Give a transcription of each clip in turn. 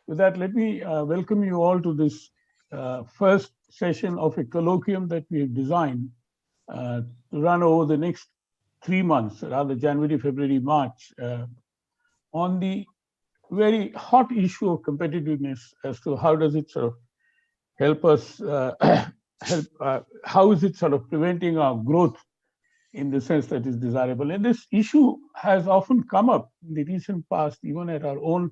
With that, let me welcome you all to this first session of a colloquium that we have designed to run over the next 3 months, rather January, February, March, on the very hot issue of competitiveness as to how does it sort of help us, how is it sort of preventing our growth in the sense that is desirable. And this issue has often come up in the recent past, even at our own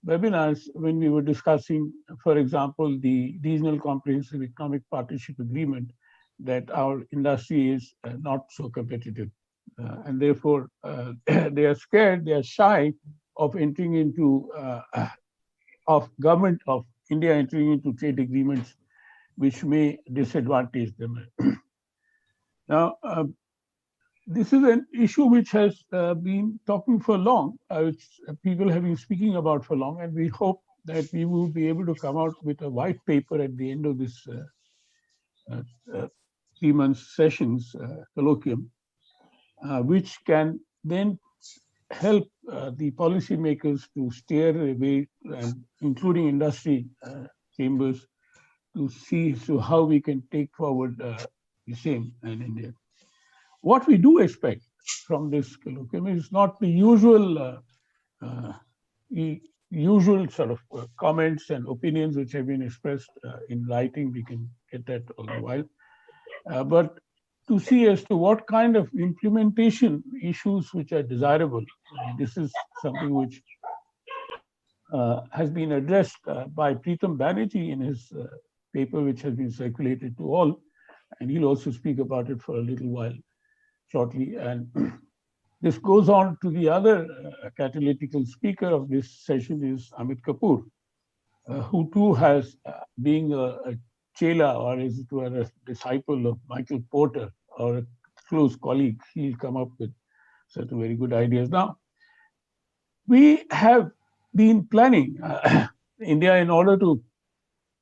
webinars when we were discussing, for example, the Regional Comprehensive Economic Partnership Agreement, that our industry is not so competitive. And therefore, they are scared, they are shy of entering into, of government of India entering into trade agreements which may disadvantage them. Now, this is an issue which has been talking for long, which people have been speaking about for long, and we hope that we will be able to come out with a white paper at the end of this 3 month sessions colloquium, which can then help the policymakers to steer away, including industry chambers, to see how we can take forward the same in India. What we do expect from this colloquium is not the usual sort of comments and opinions which have been expressed in writing. We can get that all the while, but to see as to what kind of implementation issues which are desirable. This is something which has been addressed by Pritam Banerjee in his paper, which has been circulated to all, and he'll also speak about it for a little while shortly. And this goes on to the other catalytical speaker of this session is Amit Kapoor, who too has, being a chela, or as it were, a disciple of Michael Porter, or a close colleague, he'll come up with certain very good ideas. Now, we have been planning India in order to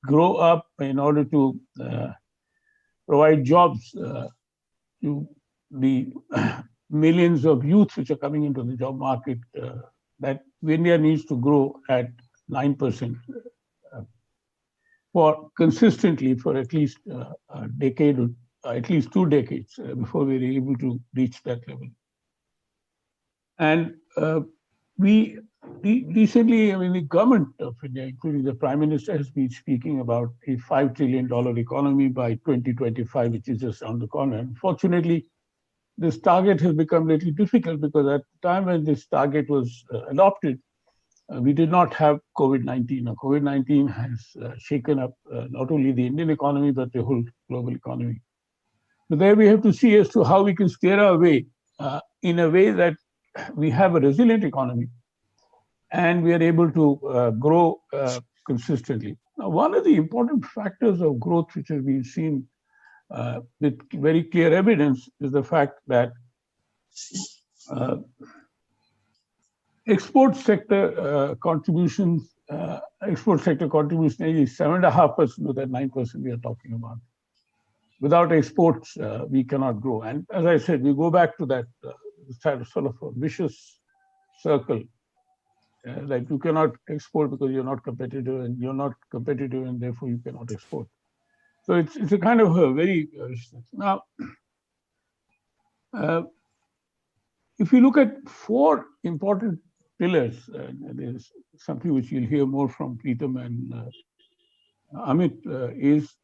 grow up, in order to provide jobs to the millions of youths which are coming into the job market, that India needs to grow at 9% for consistently for at least a decade, or at least 2 decades before we're able to reach that level. And we recently, I mean, the government of India, including the Prime Minister, has been speaking about a $5 trillion economy by 2025, which is just around the corner. Unfortunately, this target has become a little difficult because at the time when this target was adopted, we did not have COVID-19. Now, COVID-19 has shaken up not only the Indian economy, but the whole global economy. So there we have to see as to how we can steer our way in a way that we have a resilient economy and we are able to grow consistently. Now, one of the important factors of growth which has been seen with very clear evidence is the fact that export sector contribution is 7.5% of that 9% we are talking about. Without exports, we cannot grow. And as I said, we go back to that sort of a vicious circle. Like you cannot export because you're not competitive, and you're not competitive, and therefore you cannot export. So it's a kind of a very now. If you look at 4 important pillars, there's something which you'll hear more from Pritam and Amit, is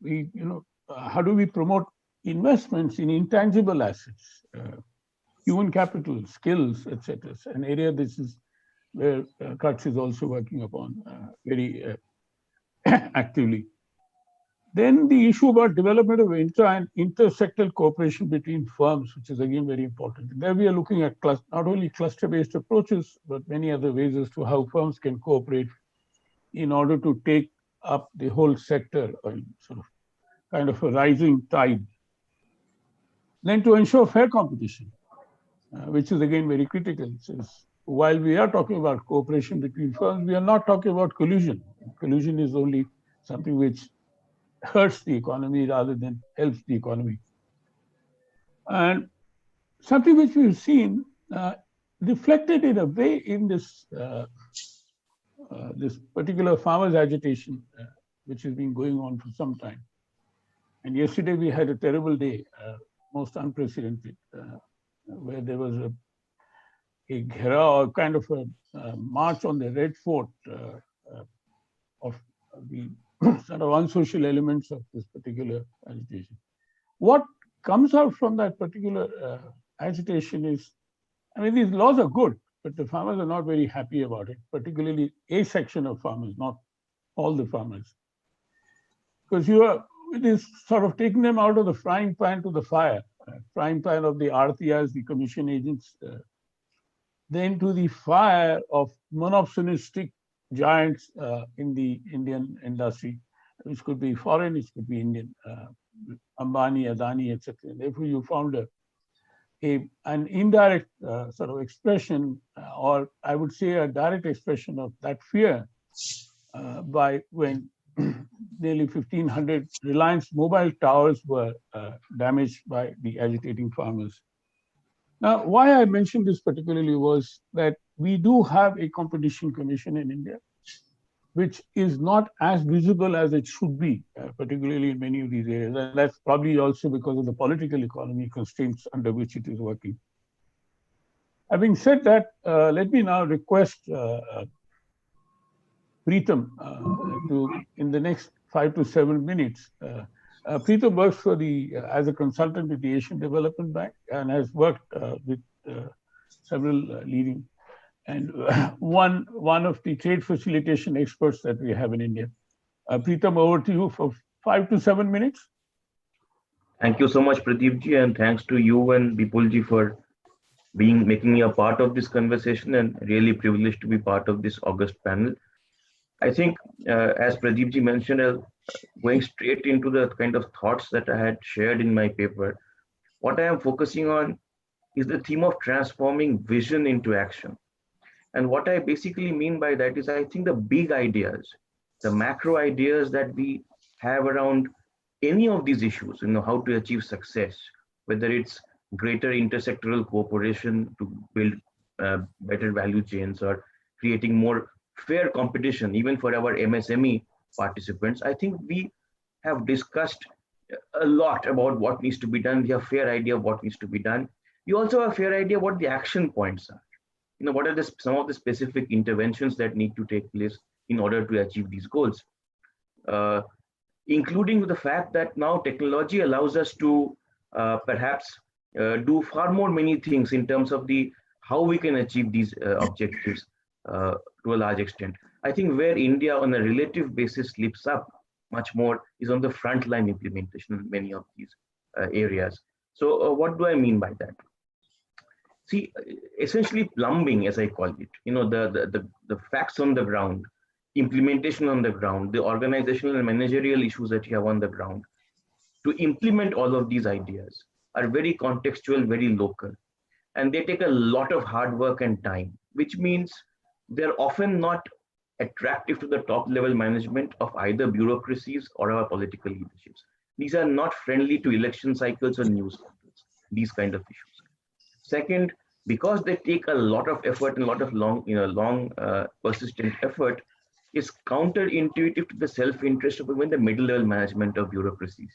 how do we promote investments in intangible assets, human capital, skills, etc. An area this is where Kutch is also working upon very actively. Then the issue about development of inter and intersectoral cooperation between firms, which is again very important. There we are looking at not only cluster-based approaches, but many other ways as to how firms can cooperate in order to take up the whole sector, sort of kind of a rising tide. Then to ensure fair competition, which is again very critical. While we are talking about cooperation between firms, we are not talking about collusion. Collusion is only something which hurts the economy rather than helps the economy. And something which we've seen reflected in a way in this this particular farmers' agitation, which has been going on for some time. And yesterday we had a terrible day, most unprecedented, where there was a ghera, or kind of a march on the Red Fort of the sort of unsocial elements of this particular agitation. What comes out from that particular agitation is, I mean, these laws are good, but the farmers are not very happy about it, particularly a section of farmers, not all the farmers. Because it is sort of taking them out of the frying pan to the fire, frying pan of the Artiyas, the commission agents, then to the fire of monopolistic giants in the Indian industry, which could be foreign, it could be Indian, Ambani, Adani, etc. Therefore, you found an indirect sort of expression, or I would say a direct expression of that fear by when nearly 1,500 Reliance mobile towers were damaged by the agitating farmers. Now, why I mentioned this particularly was that we do have a competition commission in India, which is not as visible as it should be, particularly in many of these areas. And that's probably also because of the political economy constraints under which it is working. Having said that, let me now request Preetham to, in the next 5 to 7 minutes, Preetham works for as a consultant with the Asian Development Bank and has worked with several leading and one of the trade facilitation experts that we have in India. Preetham, over to you for 5 to 7 minutes. Thank you so much, Pradeepji, and thanks to you and Bipulji for making me a part of this conversation, and really privileged to be part of this August panel. I think, as Pradeepji mentioned, going straight into the kind of thoughts that I had shared in my paper, what I am focusing on is the theme of transforming vision into action. And what I basically mean by that is, I think the big ideas, the macro ideas that we have around any of these issues, how to achieve success, whether it's greater intersectoral cooperation to build better value chains, or creating more fair competition, even for our MSME participants. I think we have discussed a lot about what needs to be done. We have a fair idea of what needs to be done. We also have a fair idea what the action points are. What are some of the specific interventions that need to take place in order to achieve these goals, including the fact that now technology allows us to perhaps do far more many things in terms of how we can achieve these objectives to a large extent. I think where India on a relative basis slips up much more is on the frontline implementation in many of these areas. So what do I mean by that? See, essentially plumbing, as I call it, the facts on the ground, implementation on the ground, the organizational and managerial issues that you have on the ground, to implement all of these ideas are very contextual, very local, and they take a lot of hard work and time, which means they're often not attractive to the top level management of either bureaucracies or our political leaderships. These are not friendly to election cycles or news cycles, these kind of issues. Second, because they take a lot of effort and a lot of long persistent effort, is counterintuitive to the self-interest of even the middle level management of bureaucracies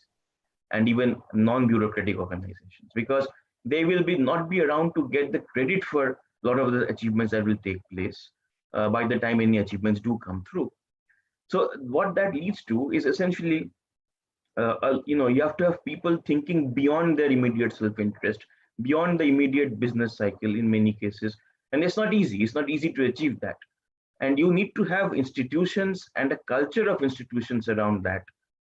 and even non-bureaucratic organizations, because they will not be around to get the credit for a lot of the achievements that will take place by the time any achievements do come through. So what that leads to is essentially, you have to have people thinking beyond their immediate self-interest, beyond the immediate business cycle in many cases. And it's not easy. It's not easy to achieve that. And you need to have institutions and a culture of institutions around that,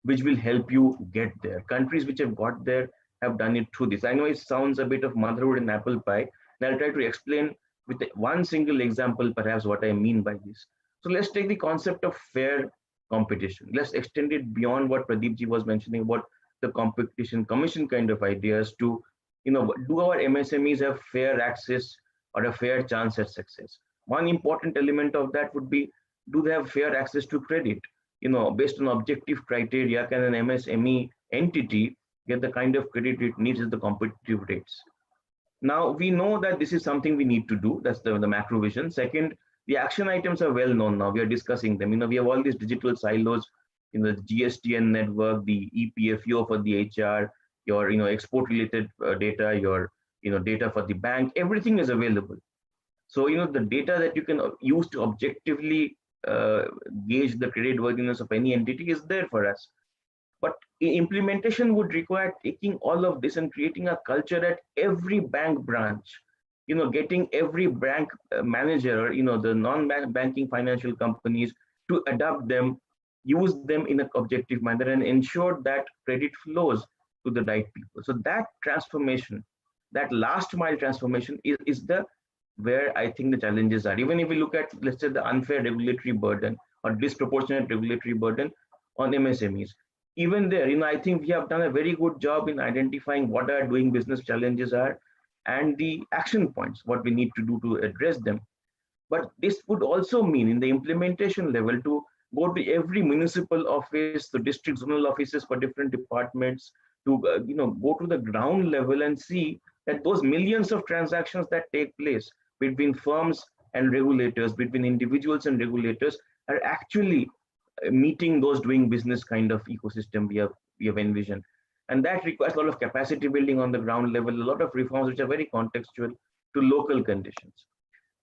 which will help you get there. Countries which have got there have done it through this. I know it sounds a bit of motherhood and apple pie, and I'll try to explain with one single example, perhaps, what I mean by this. So let's take the concept of fair competition. Let's extend it beyond what Pradeepji was mentioning about the competition commission kind of ideas to, do our MSMEs have fair access or a fair chance at success? One important element of that would be, do they have fair access to credit? Based on objective criteria, can an MSME entity get the kind of credit it needs at the competitive rates? Now, we know that this is something we need to do. That's the macro vision. Second, The action items are well known now. We are discussing them. We have all these digital silos in the GSTN network, the EPFO for the HR, your export related data, your data for the bank. Everything is available. So the data that you can use to objectively gauge the credit worthiness of any entity is there for us. But implementation would require taking all of this and creating a culture at every bank branch, getting every bank manager, or the non-banking financial companies to adopt them, use them in an objective manner, and ensure that credit flows to the right people. So that transformation, that last mile transformation, is the where I think the challenges are. Even if we look at, let's say, the unfair regulatory burden or disproportionate regulatory burden on MSMEs, even there, I think we have done a very good job in identifying what our doing business challenges are and the action points, what we need to do to address them. But this would also mean in the implementation level to go to every municipal office, the district zonal offices for different departments, to go to the ground level and see that those millions of transactions that take place between firms and regulators, between individuals and regulators, are actually meeting those doing business kind of ecosystem we have envisioned. And that requires a lot of capacity building on the ground level, a lot of reforms which are very contextual to local conditions.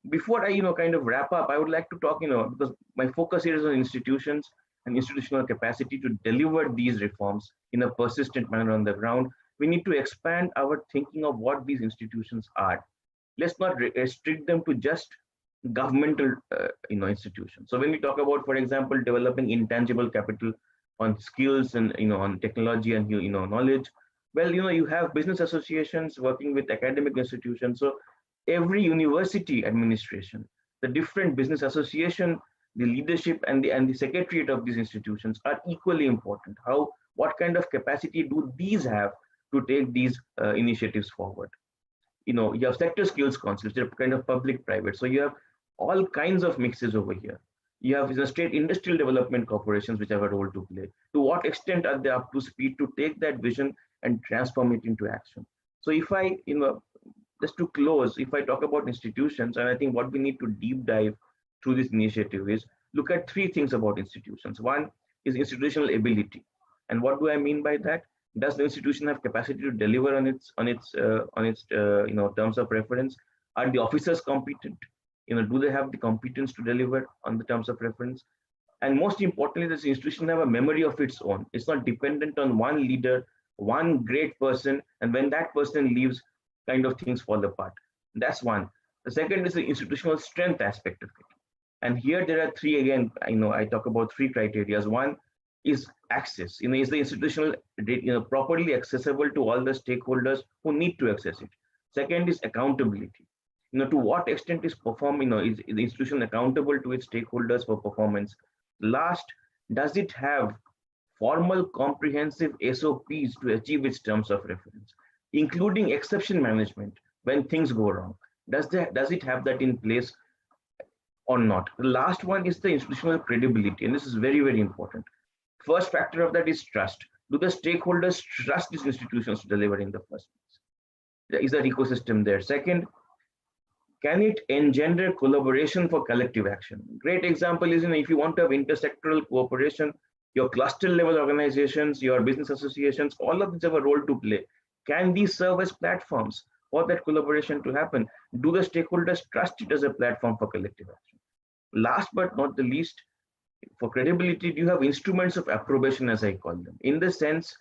Before I kind of wrap up, I would like to talk, because my focus here is on institutions and institutional capacity to deliver these reforms in a persistent manner on the ground. We need to expand our thinking of what these institutions are. Let's not restrict them to just governmental institutions. So when we talk about, for example, developing intangible capital on skills and on technology and knowledge, well, you have business associations working with academic institutions. So every university administration, the different business association, the leadership and the secretariat of these institutions are equally important. What kind of capacity do these have to take these initiatives forward? You have sector skills councils, they're kind of public private. So you have all kinds of mixes over here. You have the state industrial development corporations which have a role to play. To what extent are they up to speed to take that vision and transform it into action? So if I, just to close, if I talk about institutions, and I think what we need to deep dive through this initiative is look at three things about institutions. One is institutional ability. And what do I mean by that? Does the institution have capacity to deliver on its terms of reference? Are the officers competent? Do they have the competence to deliver on the terms of reference? And most importantly, this institution have a memory of its own. It's not dependent on one leader, one great person, and when that person leaves, kind of things fall apart. That's one. The second is the institutional strength aspect of it. And here there are three, again, I talk about three criteria. One is access. Is the institutional properly accessible to all the stakeholders who need to access it? Second is accountability. To what extent is is the institution accountable to its stakeholders for performance? Last, does it have formal comprehensive SOPs to achieve its terms of reference, including exception management when things go wrong? Does it have that in place or not? The last one is the institutional credibility, and this is very, very important. First factor of that is trust. Do the stakeholders trust these institutions to deliver in the first place? Is that ecosystem there? Second, can it engender collaboration for collective action? Great example is, if you want to have intersectoral cooperation, your cluster level organizations, your business associations, all of these have a role to play. Can these serve as platforms for that collaboration to happen? Do the stakeholders trust it as a platform for collective action? Last but not the least, for credibility, do you have instruments of approbation, as I call them? In the sense,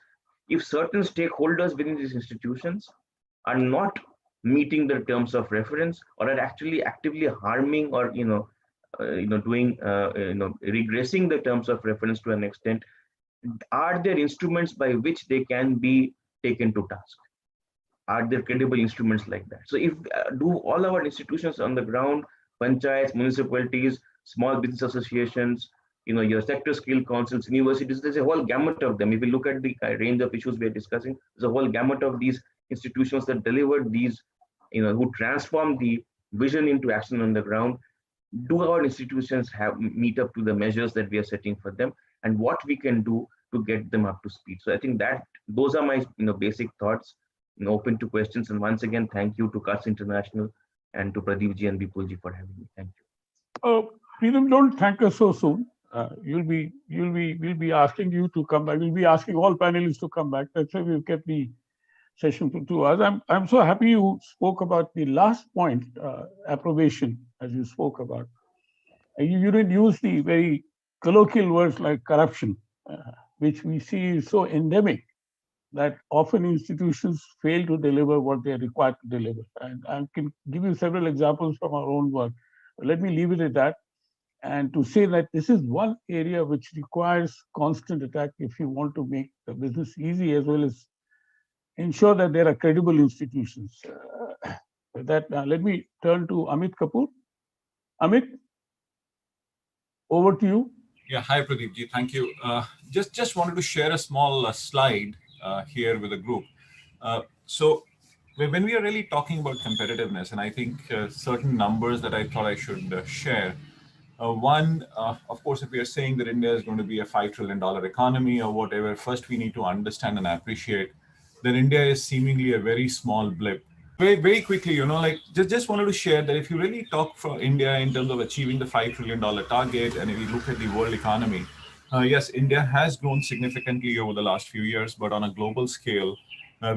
if certain stakeholders within these institutions are not meeting the terms of reference or are actually actively harming or doing regressing the terms of reference to an extent, are there instruments by which they can be taken to task? Are there credible instruments like that? So if do all our institutions on the ground, panchayats, municipalities, small business associations, your sector skill councils, universities, there's a whole gamut of them. If you look at the range of issues we are discussing, there's a whole gamut of these institutions that deliver these, who transform the vision into action on the ground. Do our institutions meet up to the measures that we are setting for them, and what we can do to get them up to speed? So I think that those are my basic thoughts, open to questions. And once again, thank you to CUTS International and to Pradeep ji and Bipul ji for having me. Thank you. Uh, Freedom, don't thank us so soon. We'll be asking you to come back. We'll be asking all panelists to come back. That's why we've kept the session to 2 hours. I'm so happy you spoke about the last point, approbation, as you spoke about. You didn't use the very colloquial words like corruption, which we see is so endemic that often institutions fail to deliver what they are required to deliver. And I can give you several examples from our own work. Let me leave it at that. And to say that this is one area which requires constant attack if you want to make the business easy as well as ensure that there are credible institutions. Let me turn to Amit Kapoor. Amit, over to you. Yeah, hi Pradeep ji, thank you. Just wanted to share a small slide here with the group. So when we are really talking about competitiveness, and I think certain numbers that I thought I should share. One, of course, if we are saying that India is going to be a $5 trillion economy or whatever, first we need to understand and appreciate that India is seemingly a very small blip. Very quickly, like just wanted to share that if you really talk for India in terms of achieving the $5 trillion target, and if you look at the world economy, yes, India has grown significantly over the last few years, but on a global scale,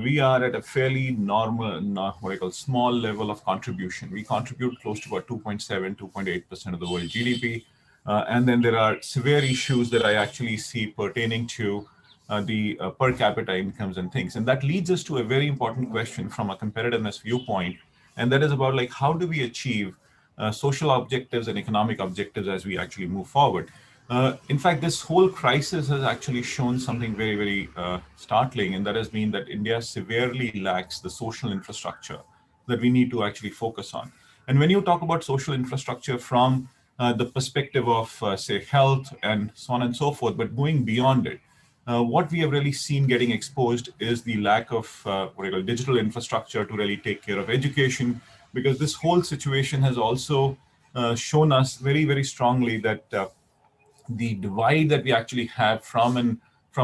we are at a fairly normal, what I call small level of contribution. We contribute close to about 2.7, 2.8% of the world GDP. And then there are severe issues that I actually see pertaining to the per capita incomes and things. And that leads us to a very important question from a competitiveness viewpoint. And that is about like, how do we achieve social objectives and economic objectives as we actually move forward? In fact, this whole crisis has actually shown something very startling, and that has been that India severely lacks the social infrastructure that we need to actually focus on. And when you talk about social infrastructure from the perspective of, say, health and so on and so forth, but going beyond it, what we have really seen getting exposed is the lack of what I call digital infrastructure to really take care of education, because this whole situation has also shown us very strongly that the divide that we actually have from an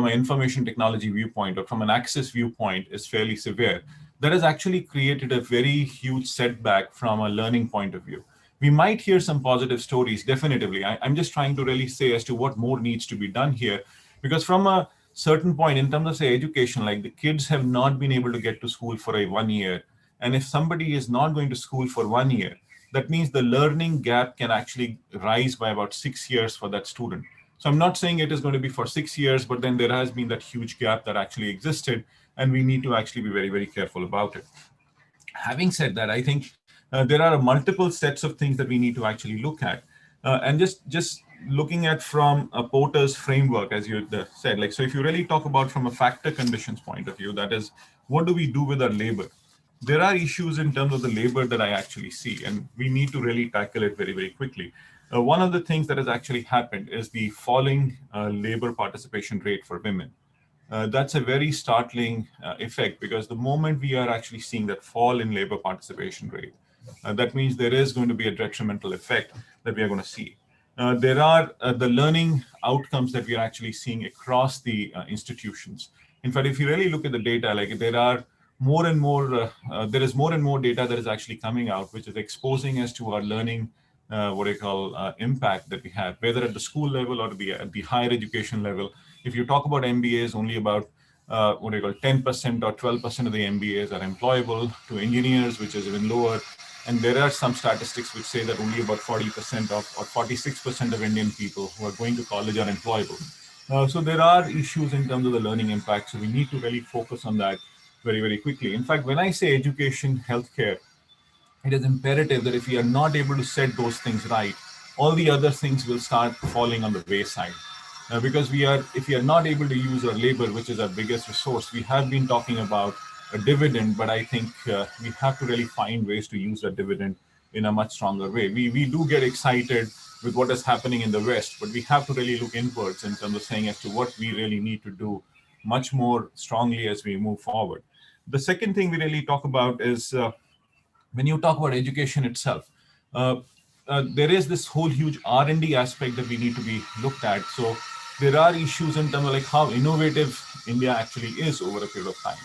information technology viewpoint or from an access viewpoint is fairly severe. That has actually created a very huge setback from a learning point of view. We might hear some positive stories, definitively. I'm just trying to really say as to what more needs to be done here, because from a certain point in terms of, say, education, like the kids have not been able to get to school for a 1 year. And if somebody is not going to school for 1 year, that means the learning gap can actually rise by about 6 years for that student. So I'm not saying it is going to be for 6 years, but then there has been that huge gap that actually existed, and we need to actually be very careful about it. Having said that, I think there are multiple sets of things that we need to actually look at. And just looking at from a Porter's framework, as you said, like, so if you really talk about from a factor conditions point of view, that is, what do we do with our labor? There are issues in terms of the labor that I actually see, and we need to really tackle it very quickly. One of the things that has actually happened is the falling labor participation rate for women. That's a very startling effect, because the moment we are actually seeing that fall in labor participation rate, that means there is going to be a detrimental effect that we are going to see. There are the learning outcomes that we are actually seeing across the institutions. In fact, if you really look at the data, like there is more and more data that is actually coming out, which is exposing us to our learning, what I call impact that we have, whether at the school level or at the higher education level. If you talk about MBAs, only about what I call 10% or 12% of the MBAs are employable. To engineers, which is even lower. And there are some statistics which say that only about 40% of or 46% of Indian people who are going to college are employable. So there are issues in terms of the learning impact. So we need to really focus on that very quickly. In fact, when I say education, healthcare, it is imperative that if we are not able to set those things right, all the other things will start falling on the wayside. Because if we are not able to use our labor, which is our biggest resource, we have been talking about a dividend, but I think we have to really find ways to use that dividend in a much stronger way. We do get excited with what is happening in the West, but we have to really look inwards in terms of saying as to what we really need to do much more strongly as we move forward. The second thing we really talk about is when you talk about education itself, there is this whole huge R&D aspect that we need to be looked at. So there are issues in terms of like how innovative India actually is over a period of time.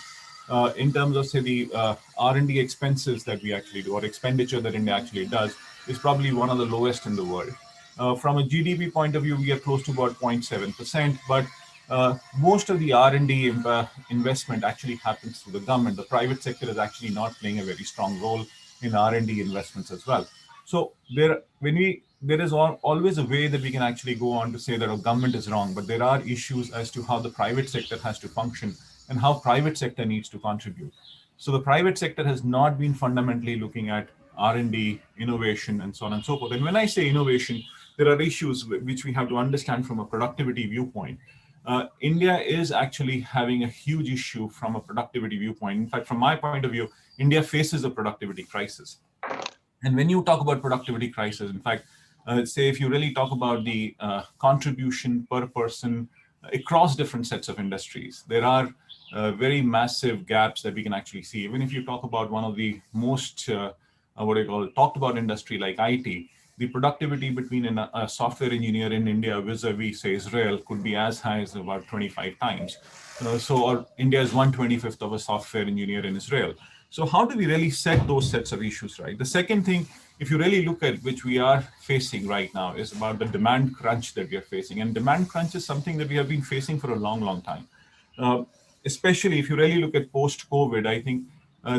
In terms of, say, the R&D expenses that we actually do, or expenditure that India actually does, is probably one of the lowest in the world. From a GDP point of view, we are close to about 0.7%, but most of the R&D investment actually happens through the government. The private sector is actually not playing a very strong role in R&D investments as well. So there is always a way that we can actually go on to say that our government is wrong, but there are issues as to how the private sector has to function and how private sector needs to contribute. So the private sector has not been fundamentally looking at R&D, innovation, and so on and so forth. And when I say innovation, there are issues which we have to understand from a productivity viewpoint. India is actually having a huge issue from a productivity viewpoint. In fact, from my point of view, India faces a productivity crisis. And when you talk about productivity crisis, in fact, say if you really talk about the contribution per person across different sets of industries, there are very massive gaps that we can actually see. Even if you talk about one of the most, what do you call it, talked about industry like IT, the productivity between a software engineer in India vis-a-vis, say, Israel could be as high as about 25 times. So India is 1/25 of a software engineer in Israel. So how do we really set those sets of issues right? The second thing, if you really look at which we are facing right now, is about the demand crunch that we are facing. And demand crunch is something that we have been facing for a long, long time. Especially if you really look at post-COVID, I think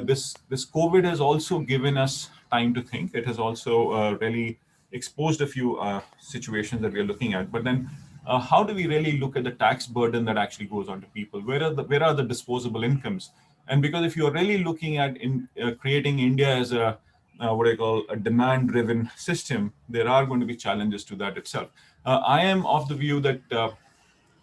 this COVID has also given us time to think. It has also really exposed a few situations that we are looking at. But then how do we really look at the tax burden that actually goes on to people? Where are the disposable incomes? And because if you're really looking at creating India as a what I call a demand-driven system, there are going to be challenges to that itself. I am of the view that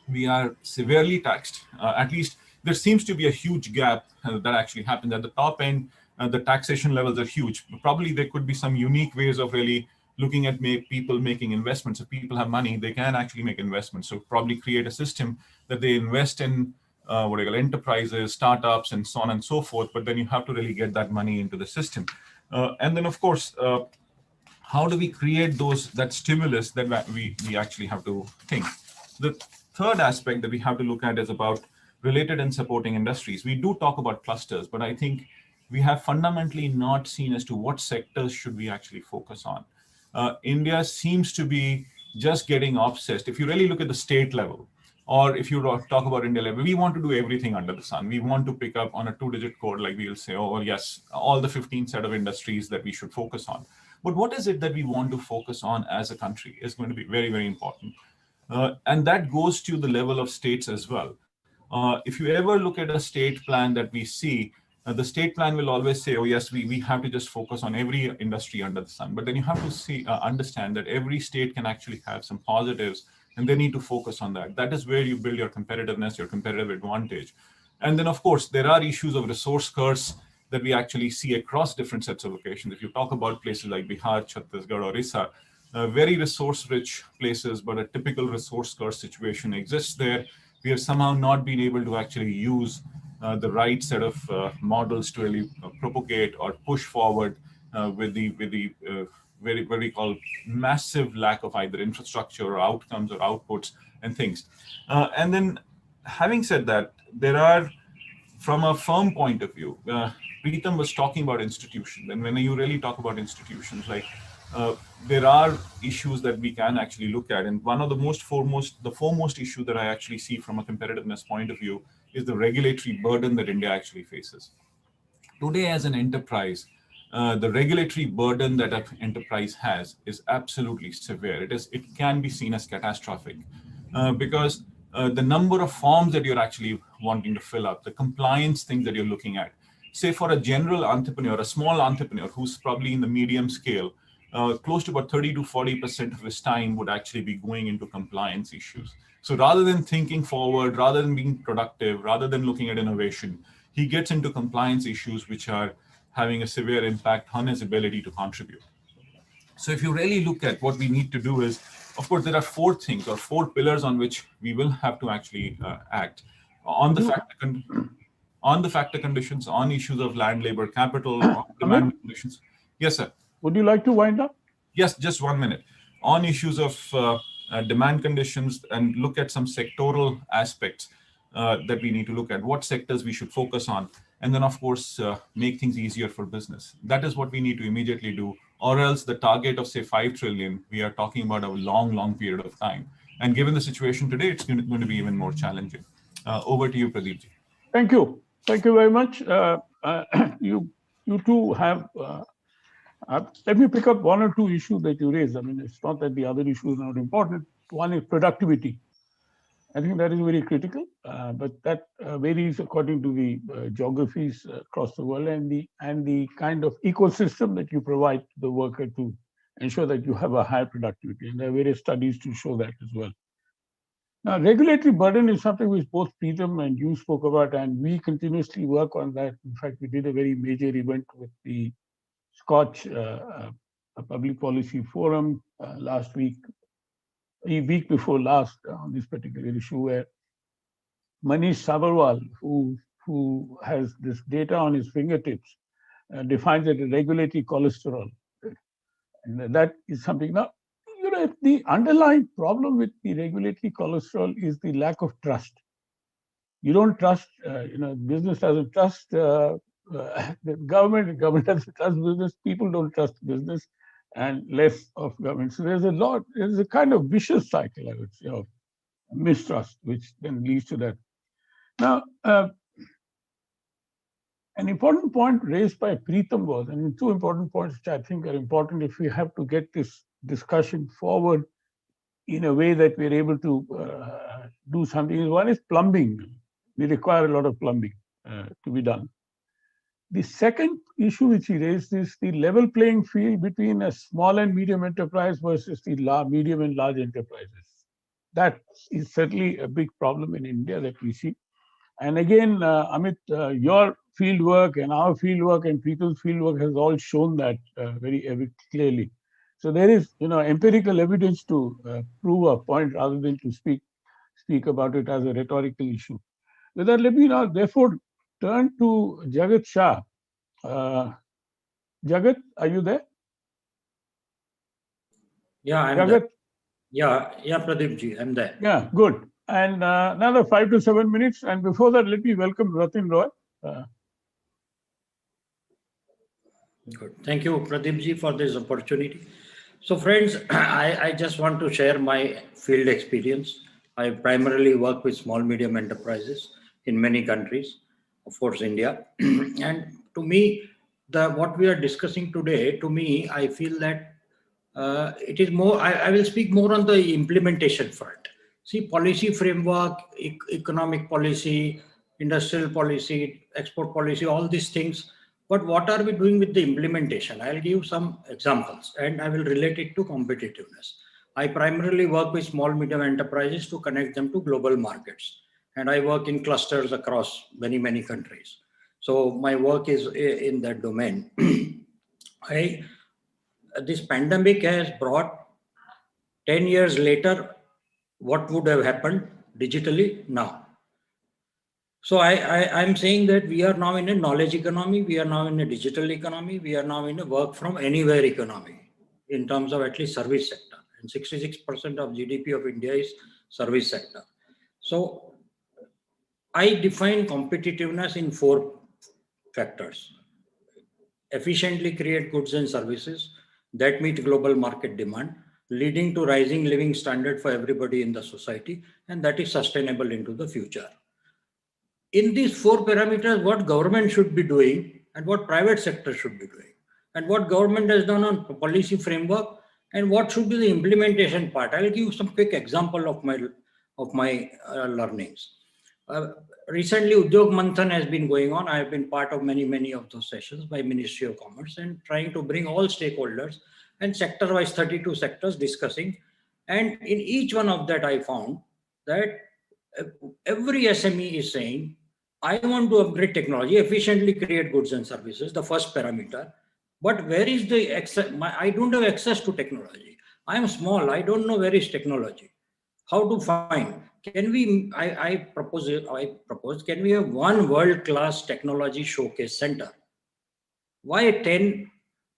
we are severely taxed. At least there seems to be a huge gap that actually happens at the top end. The taxation levels are huge. Probably there could be some unique ways of really looking at people making investments. If people have money, they can actually make investments. So probably create a system that they invest in what I call enterprises, startups, and so on and so forth. But then you have to really get that money into the system. And then, of course, how do we create that stimulus that we actually have to think? The third aspect that we have to look at is about related and supporting industries. We do talk about clusters, but I think we have fundamentally not seen as to what sectors should we actually focus on. India seems to be just getting obsessed. If you really look at the state level, or if you talk about India level, we want to do everything under the sun. We want to pick up on a 2-digit code, like we'll say, oh, yes, all the 15 set of industries that we should focus on. But what is it that we want to focus on as a country is going to be very, very important. And that goes to the level of states as well. If you ever look at a state plan that we see, the state plan will always say, oh, yes, we have to just focus on every industry under the sun. But then you have to understand that every state can actually have some positives, and they need to focus on that. That is where you build your competitiveness, your competitive advantage. And then, of course, there are issues of resource curse that we actually see across different sets of locations. If you talk about places like Bihar, Chhattisgarh, Orissa, very resource-rich places, but a typical resource curse situation exists there. We have somehow not been able to actually use the right set of models to really propagate or push forward with the very called massive lack of either infrastructure or outcomes or outputs and things. And then, having said that, there are, from a firm point of view, Preetam was talking about institutions, and when you really talk about institutions, like there are issues that we can actually look at, and one of the foremost issue that I actually see from a competitiveness point of view is the regulatory burden that India actually faces. Today, as an enterprise, the regulatory burden that an enterprise has is absolutely severe. It can be seen as catastrophic because the number of forms that you're actually wanting to fill up, the compliance things that you're looking at. Say for a general entrepreneur, a small entrepreneur who's probably in the medium scale, close to about 30 to 40% of his time would actually be going into compliance issues. So rather than thinking forward, rather than being productive, rather than looking at innovation, he gets into compliance issues which are having a severe impact on his ability to contribute. So if you really look at what we need to do is, of course, there are 4 things or 4 pillars on which we will have to actually act on the factor conditions, on issues of land, labor, capital, on demand conditions. Yes, sir. Would you like to wind up? Yes, just 1 minute. On issues of demand conditions, and look at some sectoral aspects that we need to look at, what sectors we should focus on, and then, of course, make things easier for business. That is what we need to immediately do or else the target of say 5 trillion, we are talking about a long period of time. And given the situation today, it's going to be even more challenging. Over to you, Pradeep ji. Thank you. Thank you very much. You you two have. Let me pick up one or two issues that you raised. I mean, it's not that the other issues are not important. One is productivity. I think that is very critical, but that varies according to the geographies across the world and the kind of ecosystem that you provide to the worker to ensure that you have a higher productivity. And there are various studies to show that as well. Now, regulatory burden is something which both Preetham and you spoke about, and we continuously work on that. In fact, we did a very major event with the Scotch Public Policy Forum last week, a week before last, on this particular issue, where Manish Sabharwal, who has this data on his fingertips, defines it as regulatory cholesterol. And that is something. Now, the underlying problem with the regulatory cholesterol is the lack of trust. You don't trust, business doesn't trust the government doesn't trust business, people don't trust business, and less of government. So there's a kind of vicious cycle, I would say, of mistrust, which then leads to that. Now, an important point raised by Preetham was, and two important points which I think are important if we have to get this discussion forward in a way that we're able to do something. One is plumbing. We require a lot of plumbing to be done. The second issue which he raised is the level playing field between a small and medium enterprise versus the medium and large enterprises. That is certainly a big problem in India that we see. And again, Amit, your fieldwork and our fieldwork and people's fieldwork has all shown that very clearly. So there is, empirical evidence to prove a point rather than to speak about it as a rhetorical issue. With that, let me now therefore turn to Jagat Shah. Jagat, are you there? Yeah, I'm Jagat? there. Yeah, Pradeep ji, I'm there. Yeah, good. And another 5 to 7 minutes. And before that, let me welcome Ratin Roy. Good. Thank you, Pradeep ji, for this opportunity. So, friends, I just want to share my field experience. I primarily work with small, medium enterprises in many countries, of course, India. And to me, what we are discussing today, to me, I feel that it is more, I will speak more on the implementation front. See, policy framework, economic policy, industrial policy, export policy, all these things. But what are we doing with the implementation? I'll give some examples and I will relate it to competitiveness. I primarily work with small, medium enterprises to connect them to global markets. And I work in clusters across many, many countries. So my work is in that domain. This pandemic has brought 10 years later, what would have happened digitally now. So I'm saying that we are now in a knowledge economy, we are now in a digital economy, we are now in a work from anywhere economy in terms of at least service sector. And 66% of GDP of India is service sector. So I define competitiveness in 4 factors. Efficiently create goods and services that meet global market demand, leading to rising living standard for everybody in the society, and that is sustainable into the future. In these 4 parameters, what government should be doing and what private sector should be doing, and what government has done on policy framework, and what should be the implementation part. I'll give some quick example of my learnings. Recently, Udyog Manthan has been going on. I have been part of many of those sessions by Ministry of Commerce and trying to bring all stakeholders and sector-wise 32 sectors discussing. And in each one of that, I found that every SME is saying, I want to upgrade technology, efficiently create goods and services, the first parameter. But where is the access? I don't have access to technology. I am small. I don't know where is technology. How to find? Can we, I propose, can we have one world-class technology showcase center? Why 10?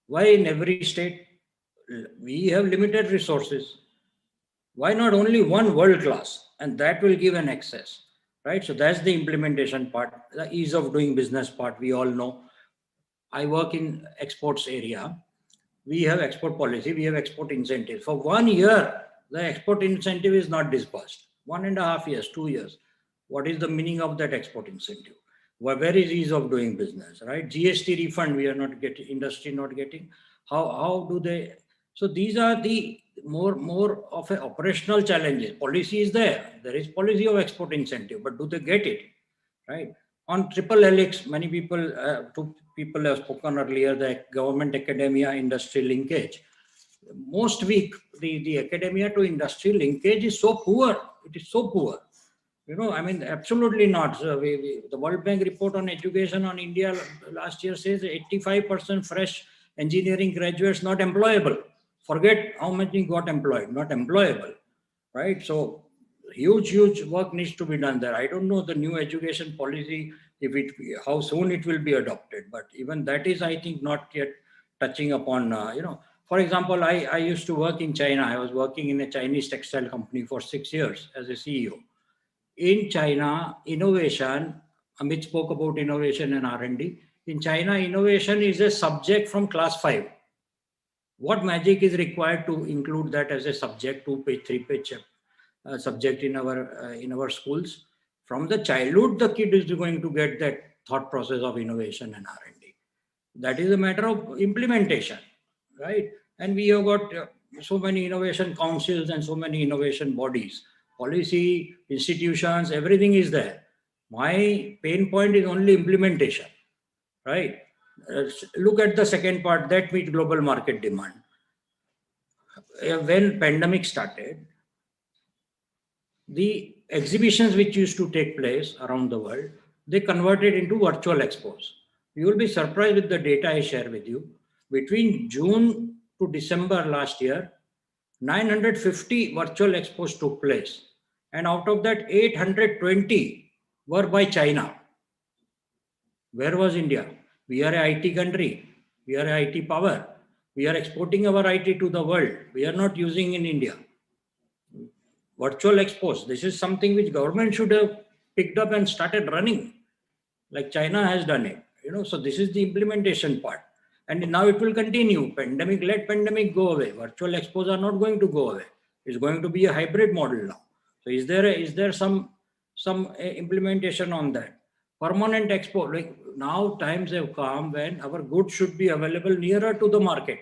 Why in every state? We have limited resources. Why not only one world-class? And that will give an access, right? So that's the implementation part, the ease of doing business part, we all know. I work in exports area. we have export policy, we have export incentives. For 1 year, the export incentive is not disbursed. 1.5 years, 2 years. What is the meaning of that export incentive? Where is ease of doing business, right? GST refund we are not getting, industry not getting. How do they? So these are the more of a operational challenges. Policy is there. There is policy of export incentive, but do they get it, right? On triple helix, many people, two people have spoken earlier, the government academia industry linkage. Most weak, the academia to industry linkage is so poor. It is so poor. I mean, absolutely not. So the World Bank report on education on India last year says 85% fresh engineering graduates not employable. Forget how many got employed, not employable, right? So huge work needs to be done there. I don't know the new education policy, how soon it will be adopted, but even that is, I think, not yet touching upon, For example, I used to work in China. I was working in a Chinese textile company for 6 years as a CEO. In China, innovation, Amit spoke about innovation and R&D. In China, innovation is a subject from class 5. What magic is required to include that as a subject, 2-page, 3-page subject in our schools? From the childhood, the kid is going to get that thought process of innovation and R&D. That is a matter of implementation, right? And we have got so many innovation councils and so many innovation bodies, policy, institutions, everything is there. My pain point is only implementation, right? Look at the second part, that meets global market demand. When pandemic started, the exhibitions which used to take place around the world, they converted into virtual expos. You will be surprised with the data I share with you. Between June to December last year, 950 virtual expos took place. And out of that, 820 were by China. Where was India? We are an IT country. We are an IT power. We are exporting our IT to the world. We are not using in India. Virtual expos, this is something which government should have picked up and started running, like China has done it. So this is the implementation part. And now it will continue. Let pandemic go away. Virtual expos are not going to go away. It's going to be a hybrid model now. So is there some implementation on that? Permanent expo, like now times have come when our goods should be available nearer to the market.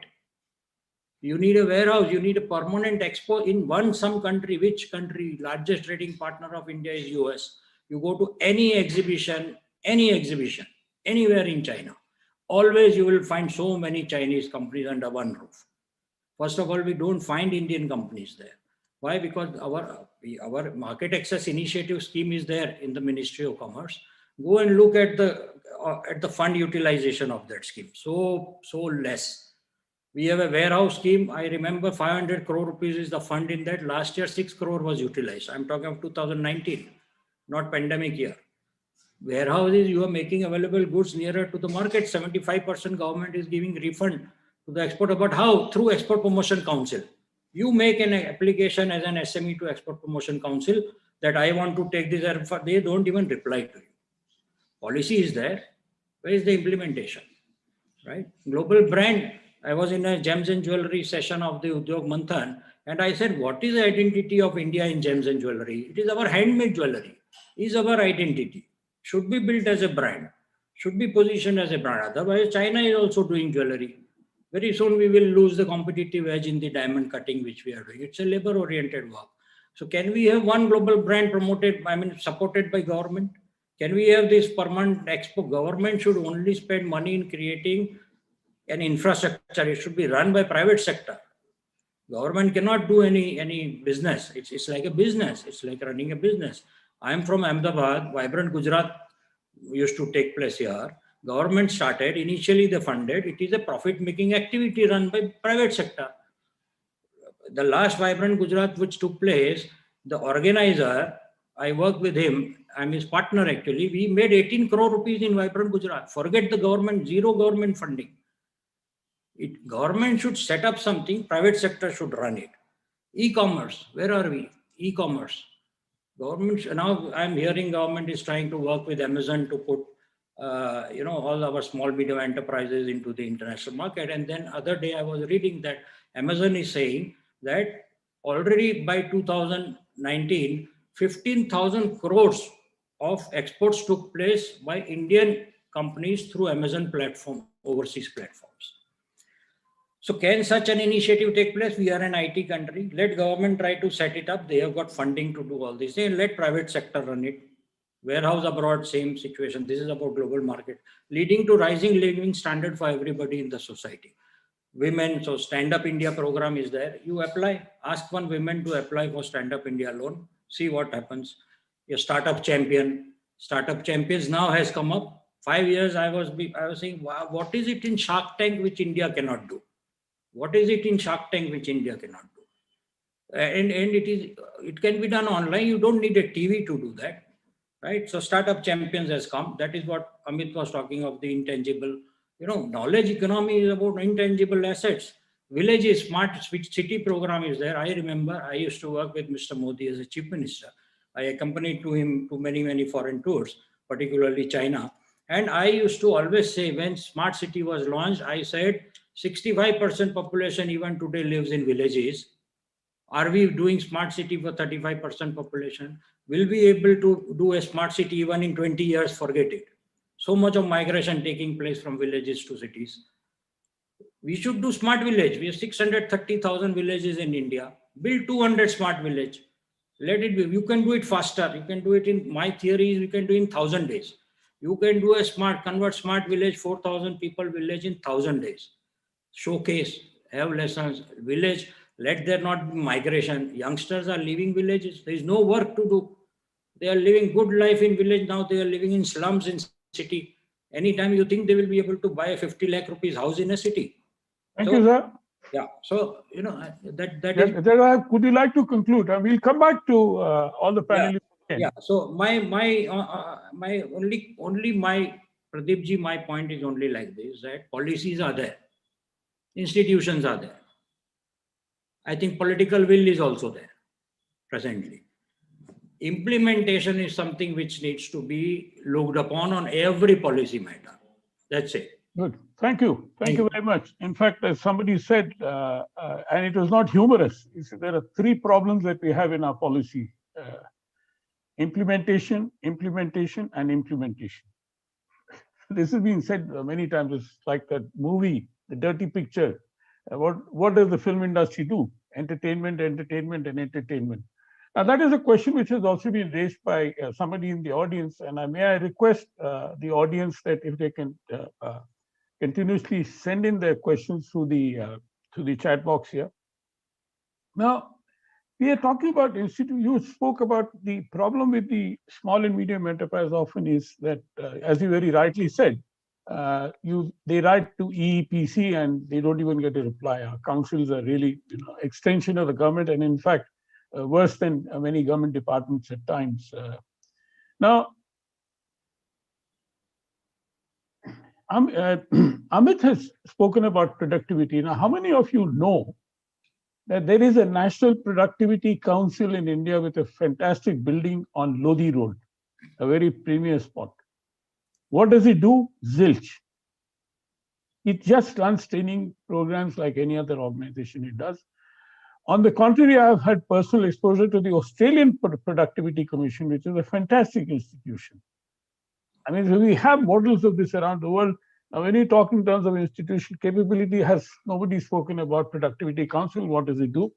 You need a warehouse, you need a permanent expo in some country. Which country? Largest trading partner of India is US. You go to any exhibition, anywhere in China, always you will find so many Chinese companies under one roof. First of all, we don't find Indian companies there. Why? Because our market access initiative scheme is there in the Ministry of Commerce. Go and look at the fund utilization of that scheme. So less. We have a warehouse scheme. I remember 500 crore rupees is the fund in that. Last year, 6 crore was utilized. I'm talking of 2019, not pandemic year. Warehouses, you are making available goods nearer to the market. 75% government is giving refund to the exporter. But how? Through Export Promotion Council. You make an application as an SME to Export Promotion Council that I want to take this. They don't even reply to you. Policy is there. Where is the implementation? Right? Global brand. I was in a gems and jewelry session of the Udyog Manthan, and I said, what is the identity of India in gems and jewelry? It is our handmade jewelry, is our identity. Should be built as a brand, should be positioned as a brand. Otherwise, China is also doing jewelry. Very soon we will lose the competitive edge in the diamond cutting, which we are doing. It's a labor-oriented work. So can we have one global brand supported by government? Can we have this permanent expo? Government should only spend money in creating an infrastructure. It should be run by private sector. Government cannot do any business. It's like a business. It's like running a business. I am from Ahmedabad. Vibrant Gujarat used to take place here. Government started. Initially they funded. It is a profit-making activity run by private sector. The last Vibrant Gujarat which took place, the organizer, I worked with him. I'm his partner actually. We made 18 crore rupees in Vibrant Gujarat. Forget the government, zero government funding. Government should set up something, private sector should run it. E-commerce, where are we? E-commerce. Government, now I'm hearing government is trying to work with Amazon to put all our small medium enterprises into the international market. And then other day I was reading that Amazon is saying that already by 2019, 15,000 crores of exports took place by Indian companies through Amazon platform, overseas platforms. So can such an initiative take place? We are an IT country. Let government try to set it up. They have got funding to do all this. And let private sector run it. Warehouse abroad, same situation. This is about global market, leading to rising living standard for everybody in the society. Women, so Stand Up India program is there. You apply, ask one woman to apply for Stand Up India loan. See what happens. Your startup champions now has come up. 5 years I was saying, wow, what is it in Shark Tank which India cannot do? What is it in Shark Tank which India cannot do? And it can be done online. You don't need a TV to do that. Right. So Startup Champions has come. That is what Amit was talking of, the intangible. Knowledge economy is about intangible assets. Villages, smart city program is there. I remember I used to work with Mr. Modi as a chief minister. I accompanied to him to many, many foreign tours, particularly China. And I used to always say, when smart city was launched, I said 65% population even today lives in villages. Are we doing smart city for 35% population? Will we able to do a smart city even in 20 years? Forget it. So much of migration taking place from villages to cities. We should do smart village. We have 630,000 villages in India. Build 200 smart village. Let it be. You can do it faster. You can do it in, my theory is you can do in 1,000 days. You can do convert smart village, 4,000 people village in 1,000 days. Showcase, have lessons, village. Let there not be migration. Youngsters are leaving villages. There is no work to do. They are living good life in village. Now they are living in slums in city. Anytime you think they will be able to buy a 50 lakh rupees house in a city. Thank you, sir. Yeah. So, that is. Could you like to conclude? We'll come back to all the panelists. Yeah. So my Pradeep ji, my point is only like this, that policies are there. Institutions are there. I think political will is also there presently. Implementation is something which needs to be looked upon on every policy matter. That's it. Good. Thank you. Thank you very much. In fact, as somebody said, and it was not humorous, there are 3 problems that we have in our policy. Implementation, and implementation. This has been said many times. It's like that movie, The Dirty Picture. What does the film industry do? Entertainment, and entertainment. Now, that is a question which has also been raised by somebody in the audience, and may I request the audience that if they can continuously send in their questions through the chat box here. Now, we are talking about institute. You spoke about the problem with the small and medium enterprise often is that, as you very rightly said, they write to EEPC and they don't even get a reply. Our councils are really extension of the government, and in fact, worse than many government departments at times. Now, Amit has spoken about productivity. Now, how many of you know that there is a National Productivity Council in India with a fantastic building on Lodi Road, a very premier spot? What does it do? Zilch. It just runs training programs like any other organization it does. On the contrary, I have had personal exposure to the Australian Productivity Commission, which is a fantastic institution. I mean, we have models of this around the world. Now, when you talk in terms of institutional capability, has nobody spoken about Productivity Council? What does it do?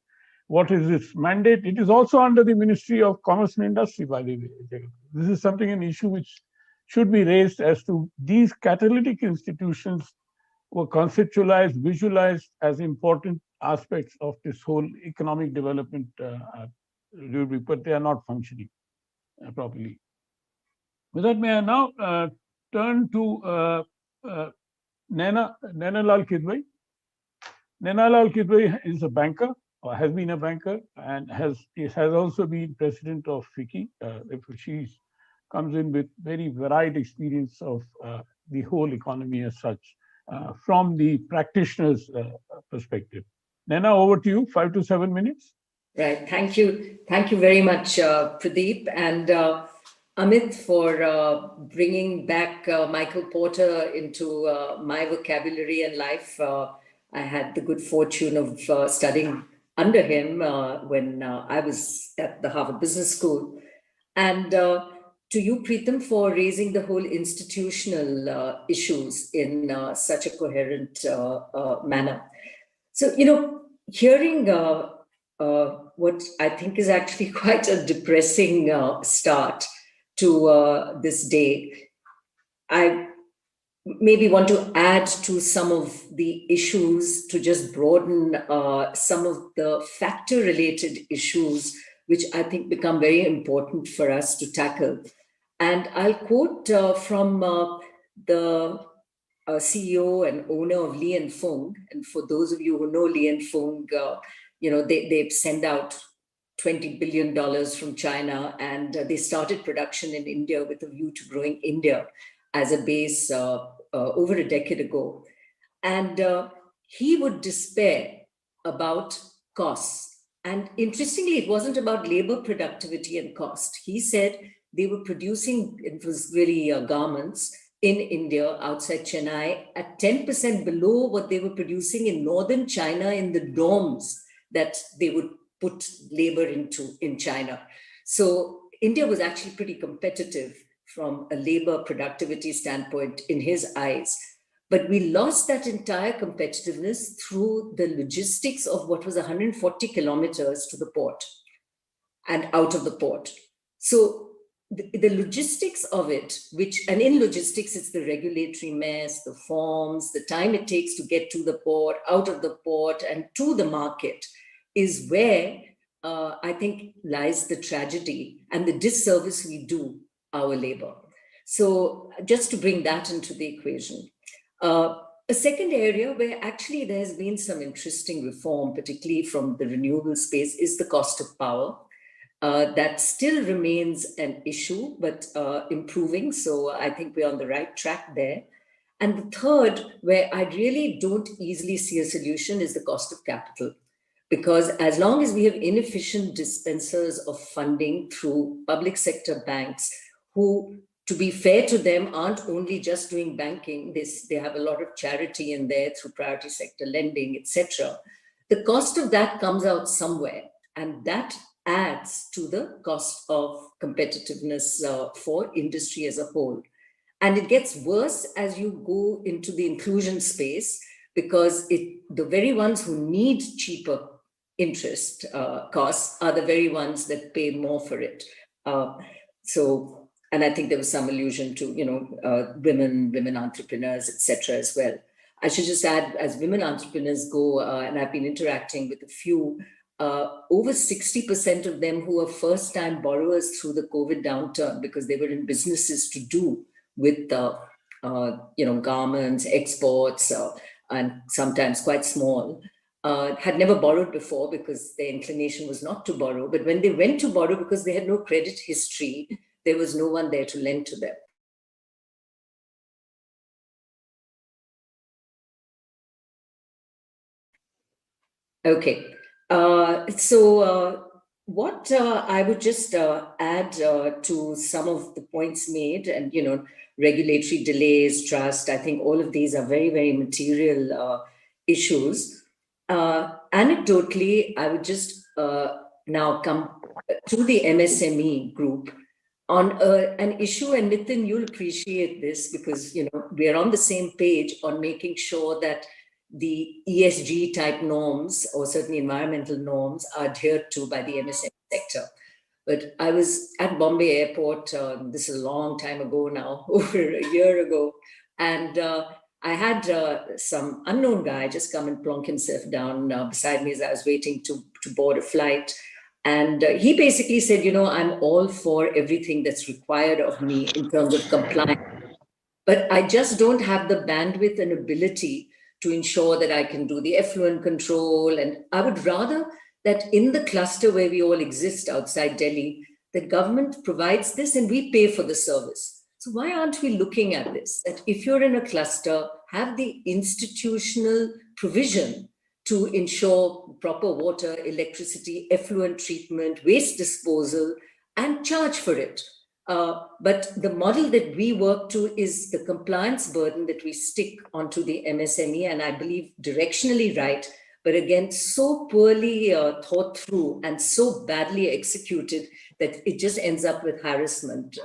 What is its mandate? It is also under the Ministry of Commerce and Industry, by the way. This is an issue which should be raised as to these catalytic institutions were conceptualized, visualized as important aspects of this whole economic development rubric, but they are not functioning properly. With that, may I now turn to Naina Lal Kidwai. Naina Lal Kidwai is a banker, or has been a banker, and has also been president of FICCI. She comes in with very varied experience of the whole economy as such, from the practitioner's perspective. Naina, over to you, 5 to 7 minutes. Right. Thank you. Thank you very much, Pradeep. And Amit, for bringing back Michael Porter into my vocabulary and life. I had the good fortune of studying under him when I was at the Harvard Business School. And to you, Preetham, for raising the whole institutional issues in such a coherent manner. So, hearing what I think is actually quite a depressing start to this day, I maybe want to add to some of the issues to just broaden some of the factor related issues, which I think become very important for us to tackle. And I'll quote from the CEO and owner of Li and Fung. And for those of you who know Li and Fung, they send out $20 billion from China, and they started production in India with a view to growing India as a base over a decade ago. And he would despair about costs. And interestingly, it wasn't about labor productivity and cost. He said they were producing, it was really garments in India, outside Chennai, at 10% below what they were producing in northern China in the dorms that they would put labor into in China. So India was actually pretty competitive from a labor productivity standpoint in his eyes. But we lost that entire competitiveness through the logistics of what was 140 kilometers to the port and out of the port. So the logistics of it, and in logistics, it's the regulatory mess, the forms, the time it takes to get to the port, out of the port, and to the market, is where I think lies the tragedy and the disservice we do our labor. So just to bring that into the equation. A second area where actually there's been some interesting reform, particularly from the renewable space, is the cost of power. That still remains an issue, but improving. So I think we're on the right track there. And the third, where I really don't easily see a solution, is the cost of capital. Because as long as we have inefficient dispensers of funding through public sector banks, who, to be fair to them, aren't only just doing banking, they have a lot of charity in there through priority sector lending, etc. The cost of that comes out somewhere, and that adds to the cost of competitiveness for industry as a whole. And it gets worse as you go into the inclusion space, because the very ones who need cheaper interest costs are the very ones that pay more for it. And I think there was some allusion to, women entrepreneurs, etc. as well. I should just add, as women entrepreneurs go, and I've been interacting with a few, over 60% of them who are first-time borrowers through the COVID downturn, because they were in businesses to do with, garments, exports, and sometimes quite small, had never borrowed before because their inclination was not to borrow. But when they went to borrow, because they had no credit history, there was no one there to lend to them. Okay. What I would just add to some of the points made, and regulatory delays, trust, I think all of these are very, very material issues. Anecdotally, I would just now come to the MSME group on an issue, and Nitin, you'll appreciate this because we are on the same page on making sure that the ESG type norms, or certainly environmental norms, are adhered to by the MSME sector. But I was at Bombay Airport, this is a long time ago now, over a year ago, and I had some unknown guy just come and plonk himself down beside me as I was waiting to board a flight. And he basically said, I'm all for everything that's required of me in terms of compliance, but I just don't have the bandwidth and ability to ensure that I can do the effluent control. And I would rather that in the cluster where we all exist outside Delhi, the government provides this and we pay for the service. So why aren't we looking at this? That if you're in a cluster, have the institutional provision to ensure proper water, electricity, effluent treatment, waste disposal, and charge for it. But the model that we work to is the compliance burden that we stick onto the MSME, and I believe directionally right, but again, so poorly thought through and so badly executed that it just ends up with harassment.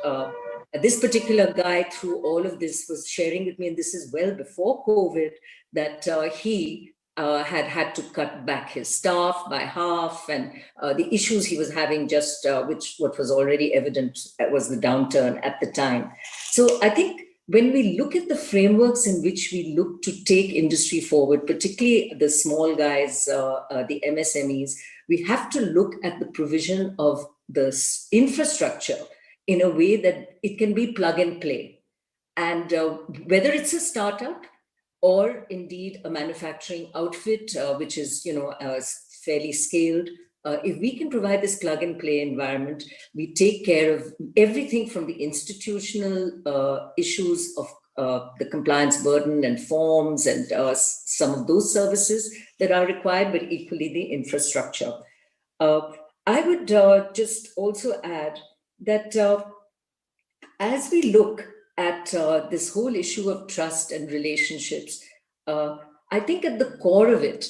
This particular guy, through all of this, was sharing with me, and this is well before COVID, that he had to cut back his staff by half, and the issues he was having, just which what was already evident was the downturn at the time. So I think when we look at the frameworks in which we look to take industry forward, particularly the small guys, the MSMEs, we have to look at the provision of the infrastructure in a way that it can be plug and play. And whether it's a startup or indeed a manufacturing outfit, which is, fairly scaled, if we can provide this plug and play environment, we take care of everything from the institutional issues of the compliance burden and forms and some of those services that are required, but equally the infrastructure. I would just also add that as we look at this whole issue of trust and relationships, I think at the core of it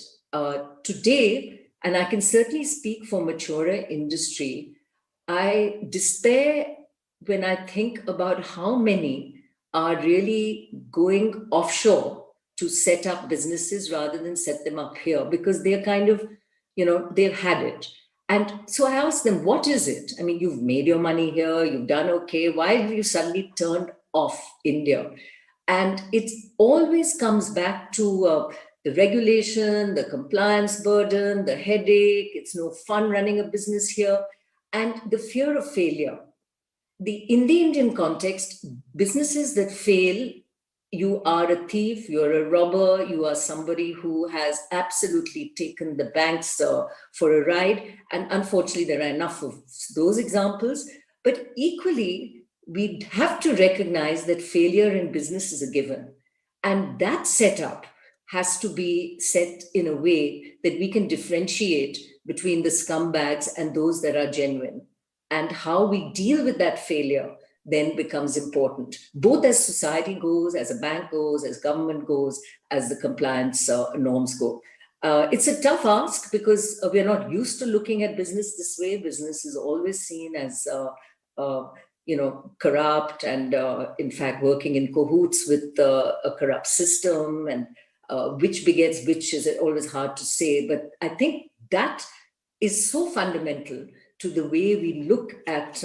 today, and I can certainly speak for maturer industry, I despair when I think about how many are really going offshore to set up businesses rather than set them up here, because they're kind of, they've had it. And so I asked them, what is it? I mean, you've made your money here, you've done okay. Why have you suddenly turned off India? And it always comes back to the regulation, the compliance burden, the headache. It's no fun running a business here, and the fear of failure. In the Indian context, businesses that fail, you are a thief, you're a robber, you are somebody who has absolutely taken the banks for a ride. And unfortunately, there are enough of those examples. But equally, we have to recognize that failure in business is a given. And that setup has to be set in a way that we can differentiate between the scumbags and those that are genuine. And how we deal with that failure then becomes important, both as society goes, as a bank goes, as government goes, as the compliance norms go. It's a tough ask because we're not used to looking at business this way. Business is always seen as corrupt and in fact working in cahoots with a corrupt system, and which begets which is always hard to say. But I think that is so fundamental to the way we look at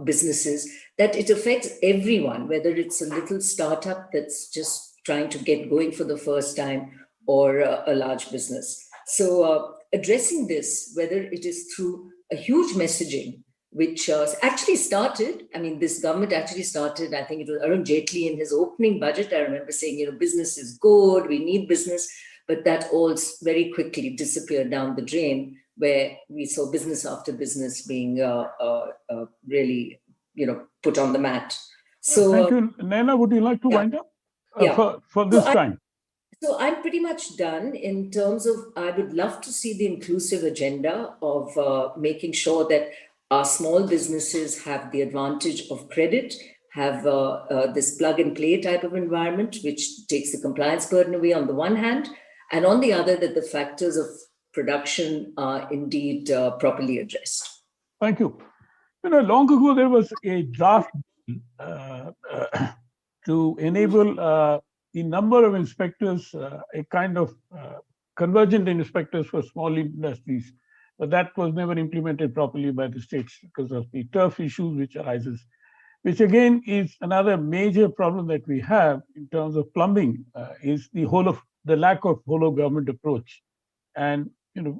businesses that it affects everyone, whether it's a little startup that's just trying to get going for the first time or a large business. So addressing this, whether it is through a huge messaging, which actually started, I mean, this government actually started, I think it was Arun Jaitley in his opening budget. I remember saying, business is good, we need business, but that all very quickly disappeared down the drain, where we saw business after business being really, put on the mat. So thank you. Naina, would you like to wind up for this time? So I'm pretty much done in terms of, I would love to see the inclusive agenda of making sure that our small businesses have the advantage of credit, have this plug and play type of environment, which takes the compliance burden away on the one hand, and on the other, that the factors of production are indeed properly addressed. Thank you. Long ago, there was a draft to enable the number of inspectors, a kind of convergent inspectors for small industries. But that was never implemented properly by the states because of the turf issues which arises, which again is another major problem that we have in terms of plumbing, is the lack of whole of government approach. And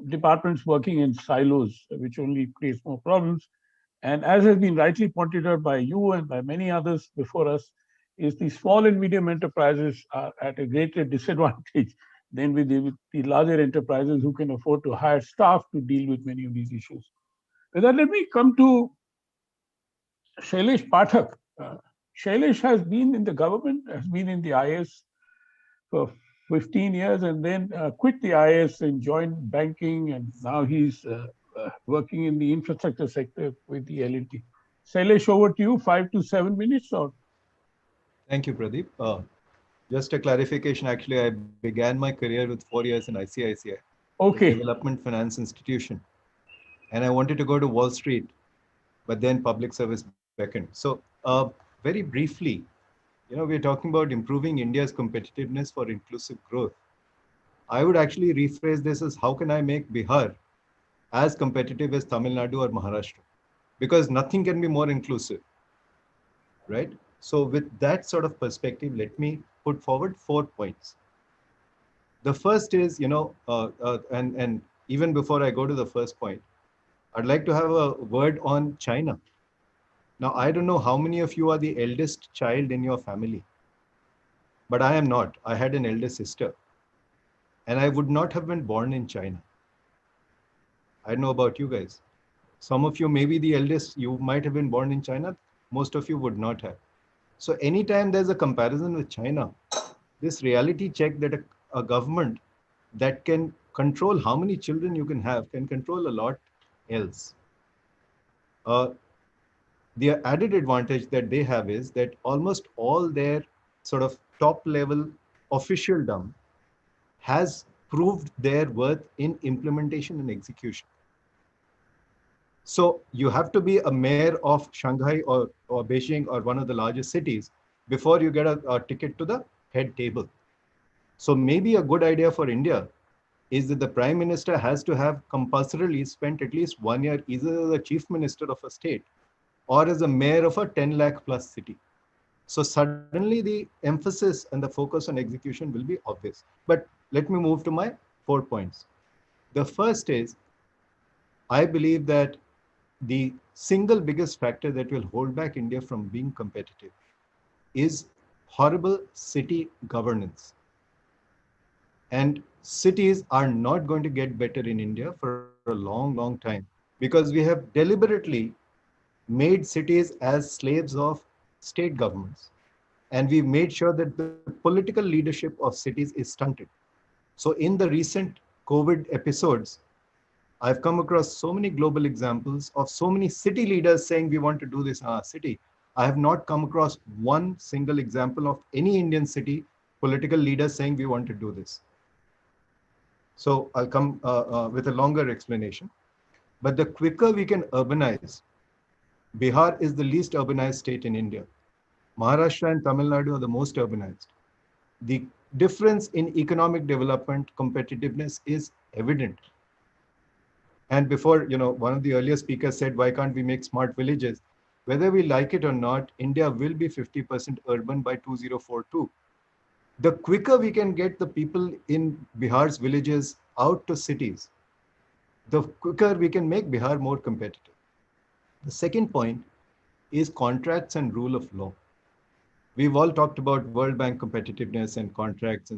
departments working in silos, which only creates more problems. And as has been rightly pointed out by you and by many others before us, is the small and medium enterprises are at a greater disadvantage than with the larger enterprises who can afford to hire staff to deal with many of these issues. With that, let me come to Shailesh Pathak. Shailesh has been in the government, has been in the IS for 15 years, and then quit the IS and joined banking, and now he's working in the infrastructure sector with the L&T. Sailesh, over to you, 5 to 7 minutes or? Thank you, Pradeep. Just a clarification, actually, I began my career with 4 years in ICICI, the Okay. development finance institution. And I wanted to go to Wall Street, but then public service beckoned. So very briefly, we're talking about improving India's competitiveness for inclusive growth. I would actually rephrase this as how can I make Bihar as competitive as Tamil Nadu or Maharashtra? Because nothing can be more inclusive, right? So with that sort of perspective, let me put forward 4 points. The first is, and even before I go to the first point, I'd like to have a word on China. Now, I don't know how many of you are the eldest child in your family, but I am not. I had an elder sister, and I would not have been born in China. I don't know about you guys. Some of you may be the eldest, you might have been born in China. Most of you would not have. So anytime there's a comparison with China, this reality check that a government that can control how many children you can have can control a lot else. The added advantage that they have is that almost all their sort of top level officialdom has proved their worth in implementation and execution. So you have to be a mayor of Shanghai or Beijing or one of the largest cities before you get a ticket to the head table. So maybe a good idea for India is that the prime minister has to have compulsorily spent at least 1 year either as the chief minister of a state or as a mayor of a 10 lakh plus city. So suddenly the emphasis and the focus on execution will be obvious. But let me move to my 4 points. The first is, I believe that the single biggest factor that will hold back India from being competitive is horrible city governance. And cities are not going to get better in India for a long, long time because we have deliberately made cities as slaves of state governments. And we've made sure that the political leadership of cities is stunted. So in the recent COVID episodes, I've come across so many global examples of so many city leaders saying we want to do this in our city. I have not come across one single example of any Indian city political leaders saying we want to do this. So I'll come with a longer explanation. But the quicker we can urbanize, Bihar is the least urbanized state in India. Maharashtra and Tamil Nadu are the most urbanized. The difference in economic development competitiveness is evident. And before, one of the earlier speakers said, why can't we make smart villages? Whether we like it or not, India will be 50% urban by 2042. The quicker we can get the people in Bihar's villages out to cities, the quicker we can make Bihar more competitive. The second point is contracts and rule of law. We've all talked about World Bank competitiveness and contracts,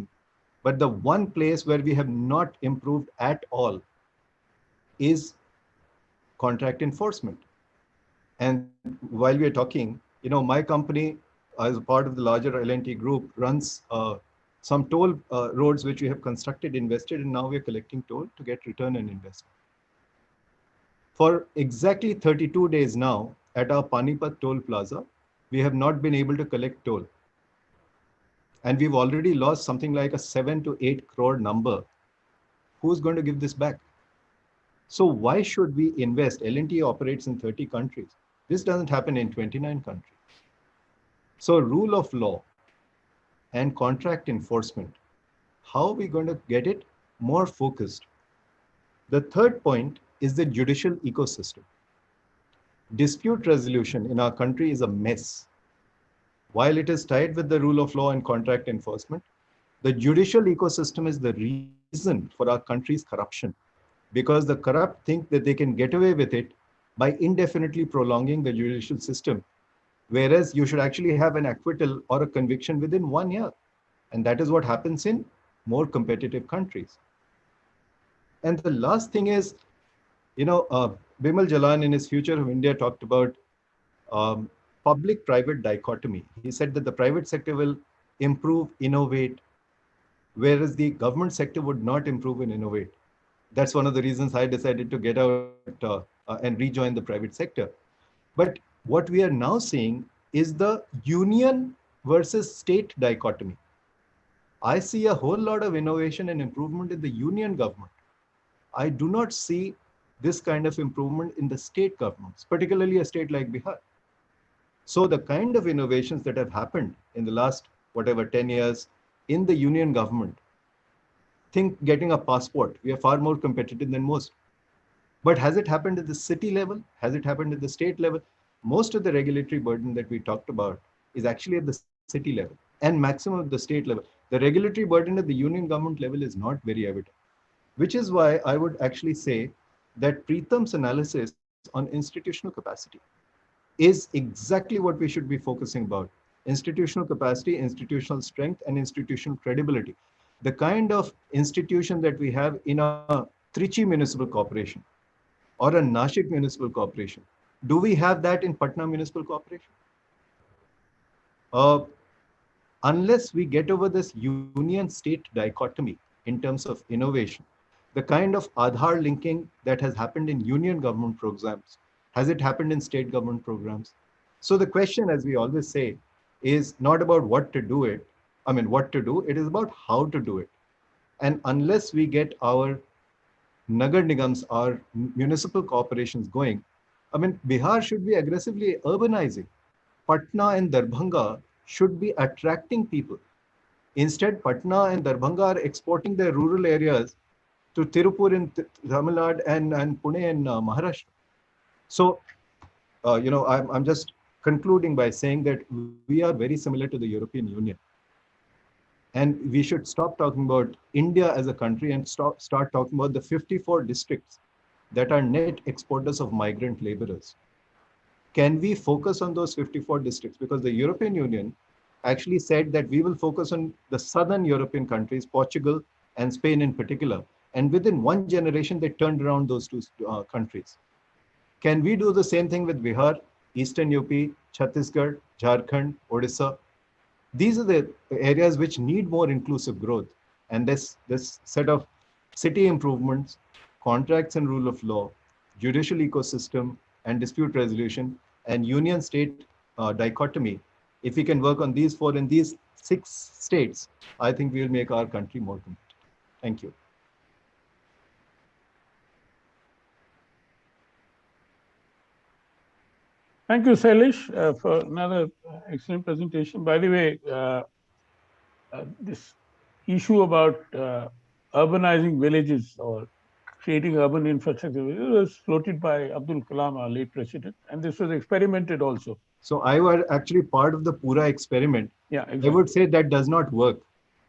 but the one place where we have not improved at all is contract enforcement. And while we are talking, my company, as a part of the larger L&T group, runs some toll roads which we have constructed, invested, and now we are collecting toll to get return on investment. For exactly 32 days now, at our Panipat toll plaza, we have not been able to collect toll. And we've already lost something like a 7 to 8 crore number. Who's going to give this back? So why should we invest? L&T operates in 30 countries. This doesn't happen in 29 countries. So rule of law and contract enforcement, how are we going to get it more focused? The third point is the judicial ecosystem. Dispute resolution in our country is a mess. While it is tied with the rule of law and contract enforcement, the judicial ecosystem is the reason for our country's corruption, because the corrupt think that they can get away with it by indefinitely prolonging the judicial system, whereas you should actually have an acquittal or a conviction within 1 year. And that is what happens in more competitive countries. And the last thing is, Bimal Jalan in his Future of India talked about public-private dichotomy. He said that the private sector will improve, innovate, whereas the government sector would not improve and innovate. That's one of the reasons I decided to get out and rejoin the private sector. But What we are now seeing is the union versus state dichotomy. I see a whole lot of innovation and improvement in the union government. I do not see this kind of improvement in the state governments, particularly a state like Bihar. So the kind of innovations that have happened in the last, whatever, 10 years in the union government, think getting a passport, we are far more competitive than most. But has it happened at the city level? Has it happened at the state level? Most of the regulatory burden that we talked about is actually at the city level and maximum of the state level. The regulatory burden at the union government level is not very evident, which is why I would actually say that Preetham's analysis on institutional capacity is exactly what we should be focusing about. Institutional capacity, institutional strength, and institutional credibility. The kind of institution that we have in a Trichy Municipal Corporation or a Nashik Municipal Corporation. Do we have that in Patna Municipal Corporation? Uh, unless we get over this union-state dichotomy in terms of innovation, the kind of Aadhaar linking that has happened in union government programs, has it happened in state government programs? So the question, as we always say, is not about what to do it. I mean, what to do. It is about how to do it. And unless we get our Nagar Nigams, our municipal corporations going, I mean, Bihar should be aggressively urbanizing. Patna and Darbhanga should be attracting people. Instead, Patna and Darbhanga are exporting their rural areas to Tirupur in Tamil Nadu and Pune in Maharashtra. So, I'm just concluding by saying that we are very similar to the European Union. And we should stop talking about India as a country and start talking about the 54 districts that are net exporters of migrant laborers. Can we focus on those 54 districts? Because the European Union actually said that we will focus on the southern European countries, Portugal and Spain in particular. And within one generation, they turned around those two countries. Can we do the same thing with Bihar, Eastern UP, Chhattisgarh, Jharkhand, Odisha? These are the areas which need more inclusive growth. And this set of city improvements, contracts and rule of law, judicial ecosystem and dispute resolution, and union state dichotomy, if we can work on these four in these 6 states, I think we will make our country more competitive. Thank you. Thank you, Sailesh, for another excellent presentation. By the way, this issue about urbanizing villages or creating urban infrastructure was floated by Abdul Kalam, our late president, and this was experimented also. So I was actually part of the Pura experiment. Yeah, exactly. I would say that does not work.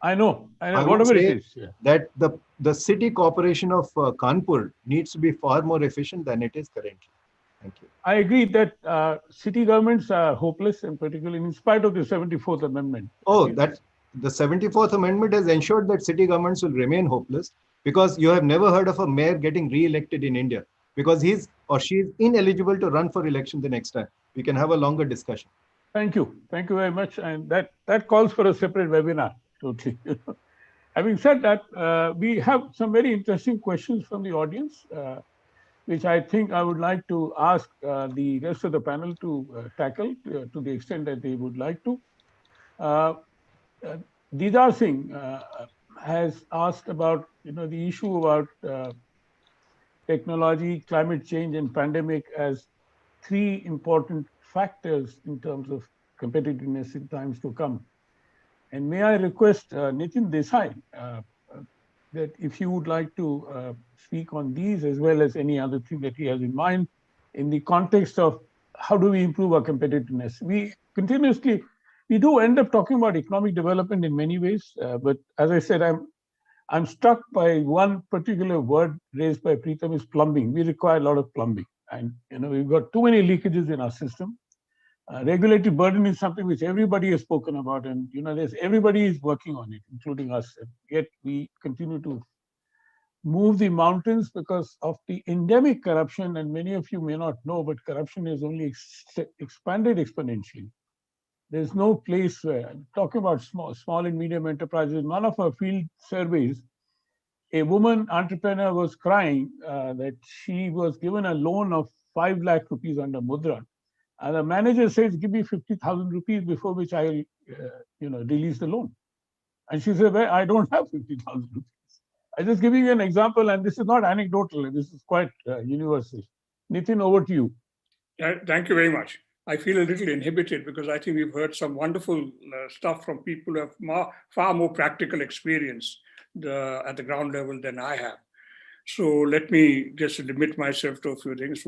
I know, whatever it is. Yeah. That the city corporation of Kanpur needs to be far more efficient than it is currently. Thank you. I agree that city governments are hopeless, and particularly in spite of the 74th Amendment. Oh, that the 74th Amendment has ensured that city governments will remain hopeless, because you have never heard of a mayor getting re-elected in India because he's or she is ineligible to run for election the next time. We can have a longer discussion. Thank you very much, and that calls for a separate webinar. Totally. Having said that, we have some very interesting questions from the audience, which I think I would like to ask the rest of the panel to tackle to the extent that they would like to. Didar Singh has asked about the issue about technology, climate change, and pandemic as 3 important factors in terms of competitiveness in times to come. And may I request Nitin Desai that if you would like to speak on these as well as any other thing that he has in mind in the context of how do we improve our competitiveness. We do end up talking about economic development in many ways, but as I said, I'm struck by one particular word raised by Preetham is plumbing. We require a lot of plumbing, and we've got too many leakages in our system. Regulatory burden is something which everybody has spoken about, and everybody is working on it, including us. And yet we continue to move the mountains because of the endemic corruption. And many of you may not know, but corruption has only expanded exponentially. There's no place where, talking about small and medium enterprises, none of our field surveys, a woman entrepreneur was crying that she was given a loan of 5 lakh rupees under Mudra. And the manager says, give me 50,000 rupees before which I will, release the loan. And she said, well, I don't have 50,000 rupees. I'm just giving you an example, and this is not anecdotal. This is quite universal. Nitin, over to you. Thank you very much. I feel a little inhibited because I think we've heard some wonderful stuff from people who have far more practical experience at the ground level than I have. So let me just limit myself to a few things.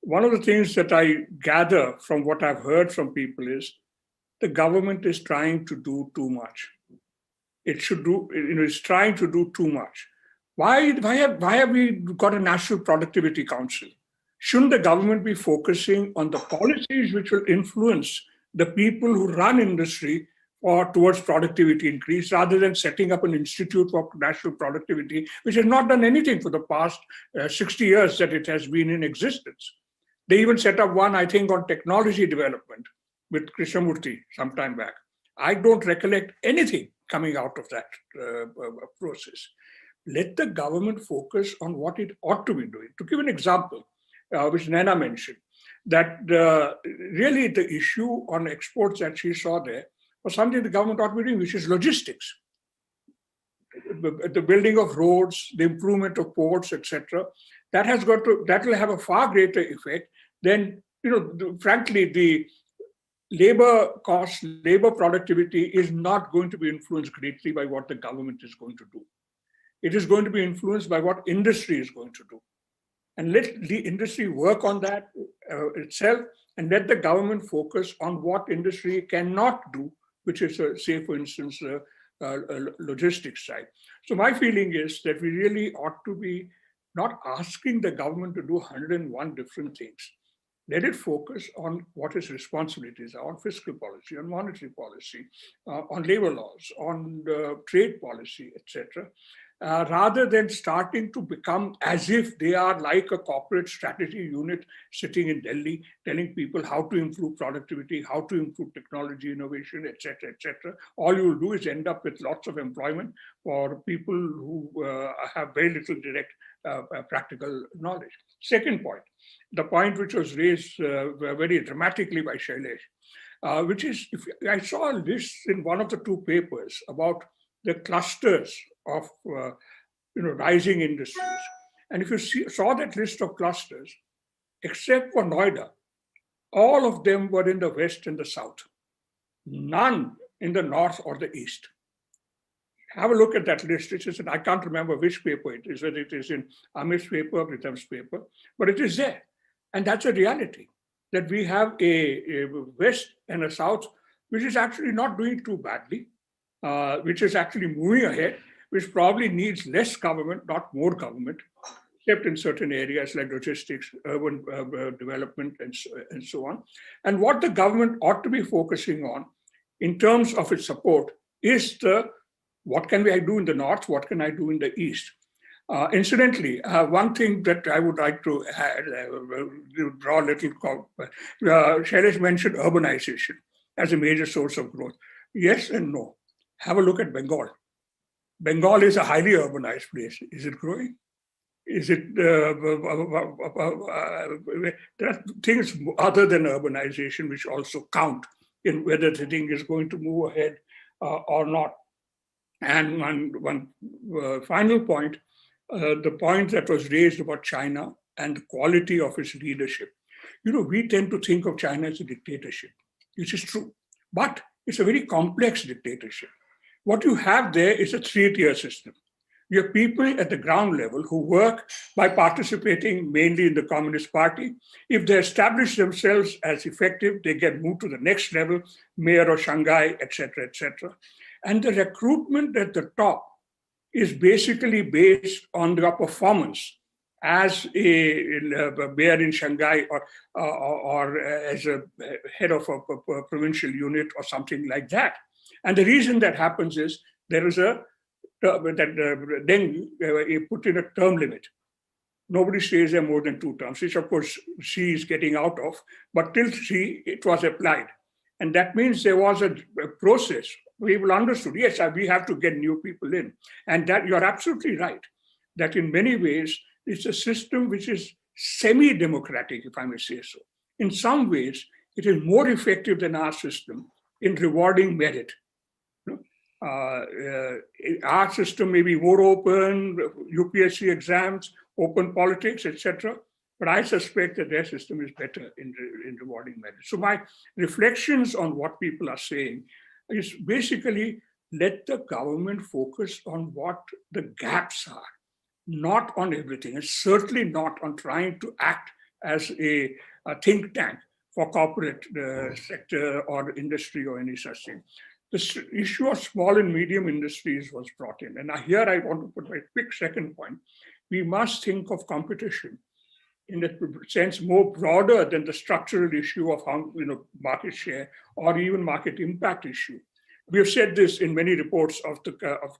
One of the things that I gather from what I've heard from people is the government is trying to do too much. It's trying to do too much. Why have we got a National Productivity Council? Shouldn't the government be focusing on the policies which will influence the people who run industry or towards productivity increase, rather than setting up an institute for national productivity, which has not done anything for the past 60 years that it has been in existence? They even set up one, I think, on technology development with Krishnamurthy some time back. I don't recollect anything coming out of that process. Let the government focus on what it ought to be doing. To give an example, which Naina mentioned, that really the issue on exports that she saw there was something the government ought to be doing, which is logistics. The building of roads, the improvement of ports, etc. That will have a far greater effect than, frankly, the labor cost, labor productivity is not going to be influenced greatly by what the government is going to do. It is going to be influenced by what industry is going to do. And let the industry work on that itself, and let the government focus on what industry cannot do, which is, say, for instance, logistics side. So my feeling is that we really ought to be not asking the government to do 101 different things. Let it focus on what its responsibilities are, on fiscal policy, on monetary policy, on labor laws, on trade policy, etc. Rather than starting to become as if they are like a corporate strategy unit sitting in Delhi, telling people how to improve productivity, how to improve technology innovation, etc., etc. All you will do is end up with lots of employment for people who have very little direct practical knowledge. Second point, the point which was raised very dramatically by Shailesh, which is, I saw a list in one of the two papers about the clusters of rising industries. And if you saw that list of clusters, except for Noida, all of them were in the west and the south, none in the north or the east. Have a look at that list. I can't remember which paper it is, whether it is in Amit's paper or Pritam's paper, but it is there. And that's a reality, that we have a west and a south, which is actually not doing too badly, which is actually moving ahead, which probably needs less government, not more government, except in certain areas like logistics, urban development, and so on. And what the government ought to be focusing on in terms of its support is what can I do in the north, what can I do in the east? Incidentally, one thing that I would like to add, draw a little, Shailesh mentioned urbanization as a major source of growth. Yes and no. Have a look at Bengal. Bengal is a highly urbanized place. Is it growing? Is it, there are things other than urbanization which also count in whether the thing is going to move ahead or not. And one final point, the point that was raised about China and the quality of its leadership. We tend to think of China as a dictatorship, which is true, but it's a very complex dictatorship. What you have there is a three-tier system. You have people at the ground level who work by participating mainly in the Communist Party. If they establish themselves as effective, they get moved to the next level, mayor of Shanghai, etc., etc. And the recruitment at the top is basically based on their performance as a mayor in Shanghai or as a head of a provincial unit or something like that. And the reason that happens is there is then you put in a term limit. Nobody stays there more than 2 terms, which of course she is getting out of, but till it was applied. And that means there was a process. People understood, yes, we have to get new people in. And that you're absolutely right, that in many ways, it's a system which is semi-democratic, if I may say so. in some ways, it is more effective than our system in rewarding merit. Our system may be more open, UPSC exams, open politics, etc. But I suspect that their system is better in rewarding merit. So my reflections on what people are saying is basically let the government focus on what the gaps are, not on everything, and certainly not on trying to act as a think tank for corporate sector or industry or any such thing. This issue of small and medium industries was brought in. And here I want to put my quick second point. We must think of competition in a sense more broader than the structural issue of how, market share or even market impact issue. We have said this in many reports of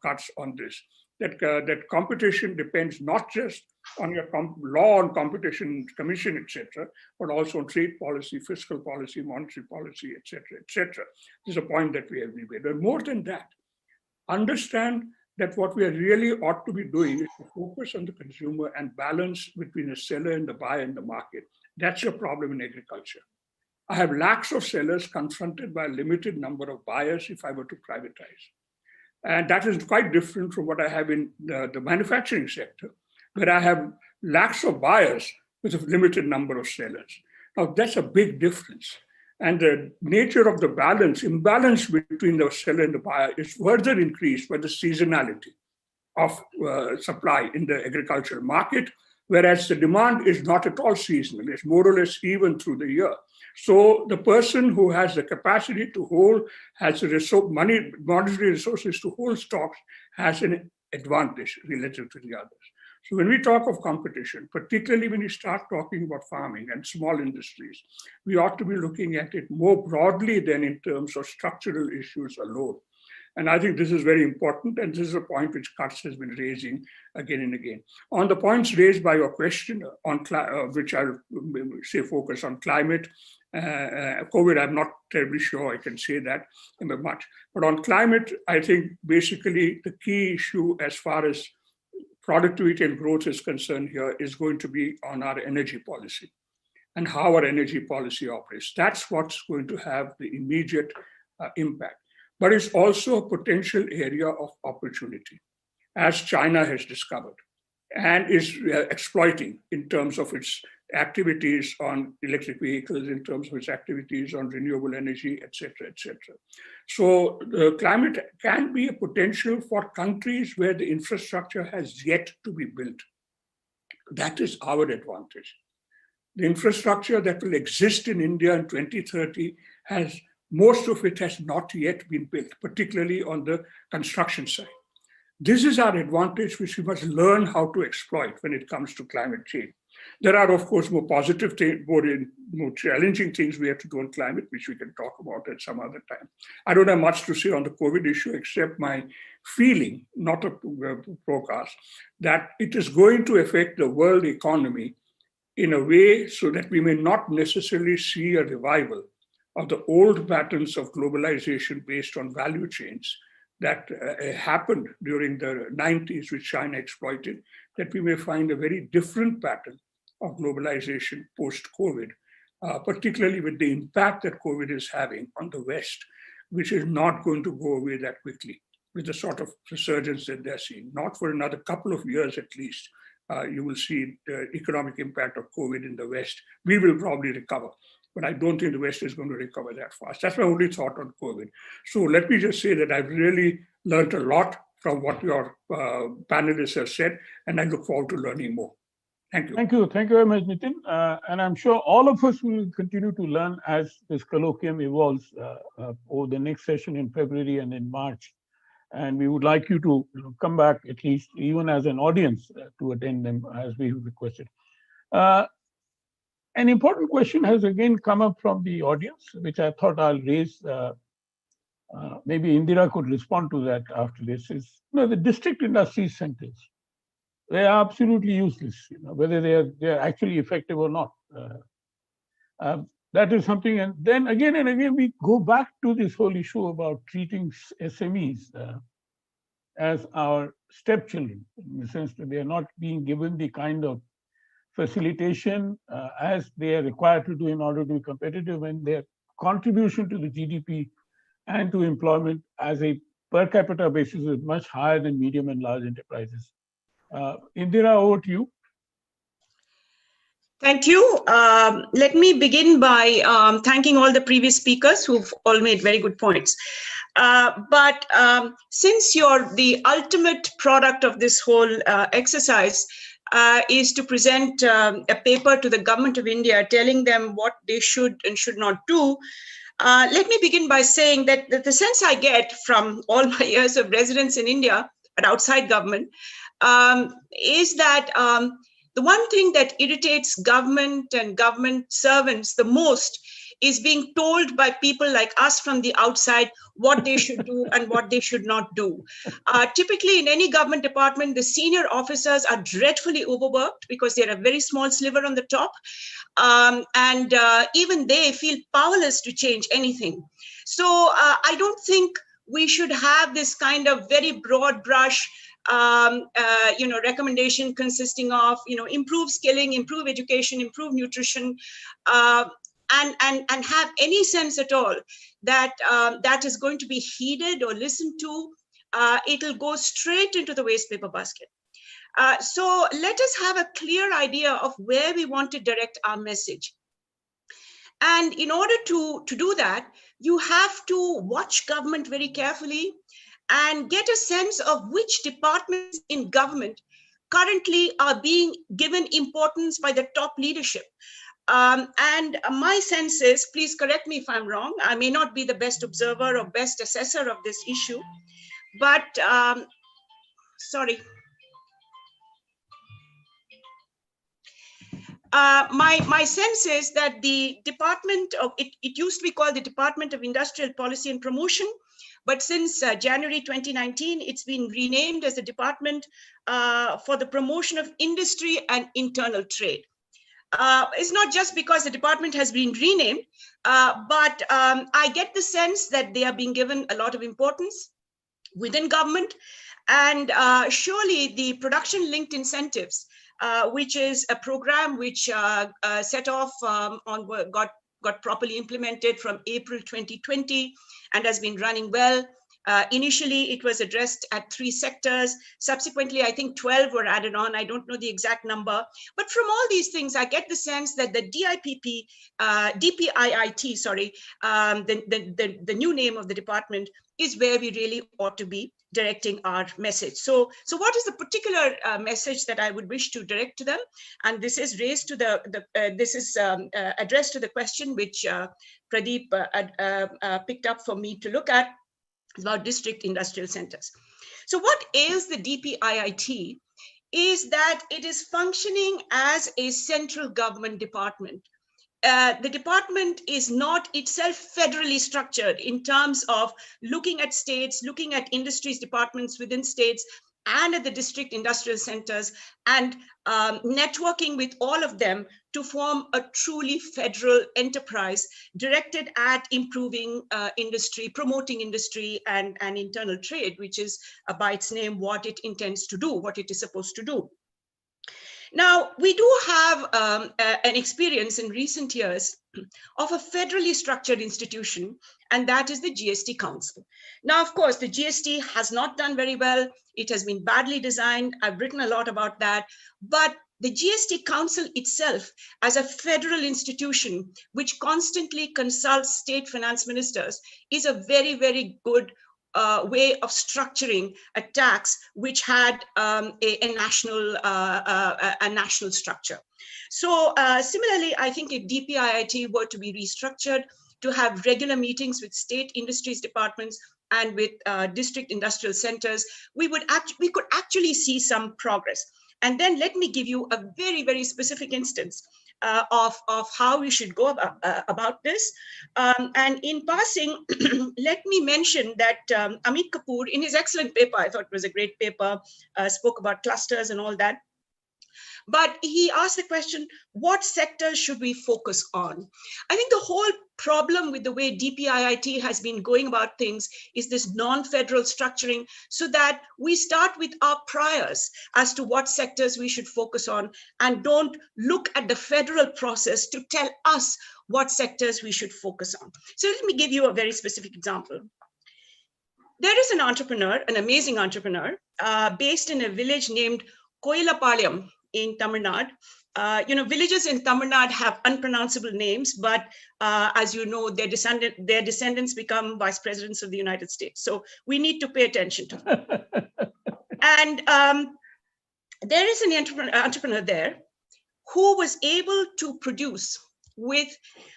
cuts on this, that competition depends not just on your law on competition commission, etc., but also on trade policy, fiscal policy, monetary policy, etc., etc. This is a point that we have made. But more than that, understand that what we really ought to be doing is to focus on the consumer and balance between the seller and the buyer in the market. That's your problem in agriculture. I have lakhs of sellers confronted by a limited number of buyers if I were to privatize. And that is quite different from what I have in the manufacturing sector, where I have lakhs of buyers with a limited number of sellers. Now, that's a big difference. And the nature of the imbalance between the seller and the buyer is further increased by the seasonality of supply in the agricultural market, whereas the demand is not at all seasonal. It's more or less even through the year. So the person who has the capacity to hold, has the monetary resources to hold stocks, has an advantage relative to the others. So when we talk of competition, particularly when you start talking about farming and small industries, we ought to be looking at it more broadly than in terms of structural issues alone. And I think this is very important, and this is a point which Kutz has been raising again and again. On the points raised by your question, on which I'll say focus on climate, COVID, I'm not terribly sure I can say that much. But on climate, I think basically the key issue as far as productivity and growth is concerned here is going to be on our energy policy and how our energy policy operates. That's what's going to have the immediate impact. But it's also a potential area of opportunity, as China has discovered and is exploiting in terms of its activities on electric vehicles, in terms of its activities on renewable energy, et cetera, et cetera. So climate can be a potential for countries where the infrastructure has yet to be built. That is our advantage. The infrastructure that will exist in India in 2030 most of it has not yet been built, particularly on the construction side. This is our advantage, which we must learn how to exploit when it comes to climate change. There are, of course, more positive, more challenging things we have to do on climate, which we can talk about at some other time. I don't have much to say on the COVID issue, except my feeling, not a forecast, that it is going to affect the world economy in a way so that we may not necessarily see a revival of the old patterns of globalization based on value chains that happened during the 90s, which China exploited, that we may find a very different pattern of globalization post-COVID, particularly with the impact that COVID is having on the West, which is not going to go away that quickly with the sort of resurgence that they're seeing. Not for another couple of years at least, you will see the economic impact of COVID in the West. We will probably recover, but I don't think the West is going to recover that fast. That's my only thought on COVID. So let me just say that I've really learned a lot from what your panelists have said, and I look forward to learning more. Thank you. Thank you. Thank you very much, Nitin. And I'm sure all of us will continue to learn as this colloquium evolves over the next session in February and in March. And we would like you to come back, at least even as an audience, to attend them as we requested. An important question has again come up from the audience, which I thought I'll raise. Maybe Indira could respond to that after this. Is the district industry centers? They are absolutely useless, whether they are actually effective or not. That is something, and then again and again we go back to this whole issue about treating SMEs as our stepchildren, in the sense that they are not being given the kind of facilitation as they are required to do in order to be competitive, and their contribution to the GDP and to employment as a per capita basis is much higher than medium and large enterprises. Indira, over to you. Thank you. Let me begin by thanking all the previous speakers who've all made very good points. But since the ultimate product of this whole exercise is to present a paper to the government of India telling them what they should and should not do, let me begin by saying that the sense I get from all my years of residence in India and outside government is that the one thing that irritates government and government servants the most is being told by people like us from the outside what they should do and what they should not do. Typically, in any government department, the senior officers are dreadfully overworked because they're a very small sliver on the top. And even they feel powerless to change anything. So I don't think we should have this kind of very broad brush recommendation consisting of, improve skilling, improve education, improve nutrition, and have any sense at all that that is going to be heeded or listened to. It'll go straight into the waste paper basket. So let us have a clear idea of where we want to direct our message. And in order to do that, you have to watch government very carefully and get a sense of which departments in government currently are being given importance by the top leadership. And my sense is, please correct me if I'm wrong, I may not be the best observer or best assessor of this issue, but sorry. My sense is that the department of, it used to be called the Department of Industrial Policy and Promotion, but since January 2019, it's been renamed as the Department for the Promotion of Industry and Internal Trade. It's not just because the department has been renamed, but I get the sense that they are being given a lot of importance within government. And surely the production-linked incentives, which is a program which set off got properly implemented from April 2020 and has been running well. Initially, it was addressed at 3 sectors. Subsequently, I think 12 were added on. I don't know the exact number. But from all these things, I get the sense that the DPIIT, sorry, the new name of the department, is where we really ought to be directing our message. So what is the particular message that I would wish to direct to them? And this is raised to addressed to the question which Pradeep picked up for me to look at, about district industrial centers. So what is the DPIIT is that it is functioning as a central government department. The department is not itself federally structured in terms of looking at states, looking at industries departments within states, and at the district industrial centers, and networking with all of them to form a truly federal enterprise directed at improving industry, promoting industry and internal trade, which is by its name what it intends to do, what it is supposed to do. Now, we do have an experience in recent years of a federally structured institution, and that is the GST Council. Now, of course, the GST has not done very well. It has been badly designed. I've written a lot about that. But the GST Council itself, as a federal institution which constantly consults state finance ministers, is a very, very good way of structuring a tax which had a national structure. So similarly, I think if DPIIT were to be restructured to have regular meetings with state industries departments and with district industrial centers, we could actually see some progress. And then let me give you a very, very specific instance of how we should go about this. And in passing, let me mention that Amit Kapoor, in his excellent paper, I thought it was a great paper, spoke about clusters and all that. But he asked the question, what sectors should we focus on? I think the whole problem with the way DPIIT has been going about things is this non-federal structuring, so that we start with our priors as to what sectors we should focus on, and don't look at the federal process to tell us what sectors we should focus on. So let me give you a very specific example. There is an entrepreneur, an amazing entrepreneur, based in a village named Koilapalayam in Tamil Nadu. Villages in Tamil Nadu have unpronounceable names, but as you know, their descendants become vice presidents of the United States. So we need to pay attention to them. And there is an entrepreneur there who was able to produce with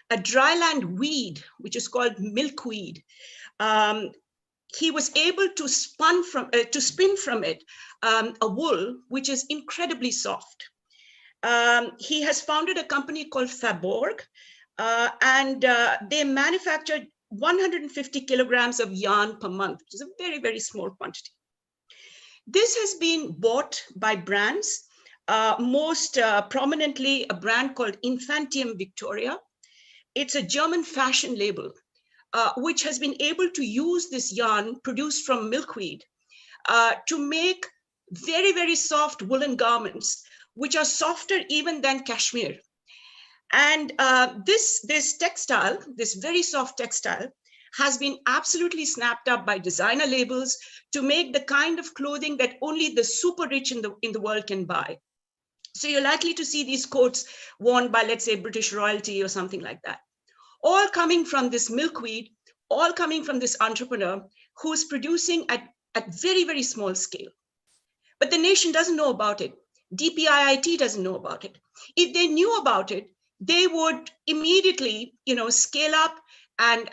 a dryland weed, which is called milkweed. He was able to spin from it a wool which is incredibly soft. He has founded a company called Faborg, and they manufactured 150 kilograms of yarn per month, which is a very, very small quantity. This has been bought by brands, most prominently a brand called Infantium Victoria. It's a German fashion label, which has been able to use this yarn produced from milkweed to make very, very soft woolen garments, which are softer even than cashmere. And this textile, this very soft textile, has been absolutely snapped up by designer labels to make the kind of clothing that only the super rich in the world can buy. So you're likely to see these coats worn by, let's say, British royalty or something like that. All coming from this milkweed, all coming from this entrepreneur who's producing at very, very small scale. But the nation doesn't know about it. DPIIT doesn't know about it. If they knew about it, they would immediately, scale up and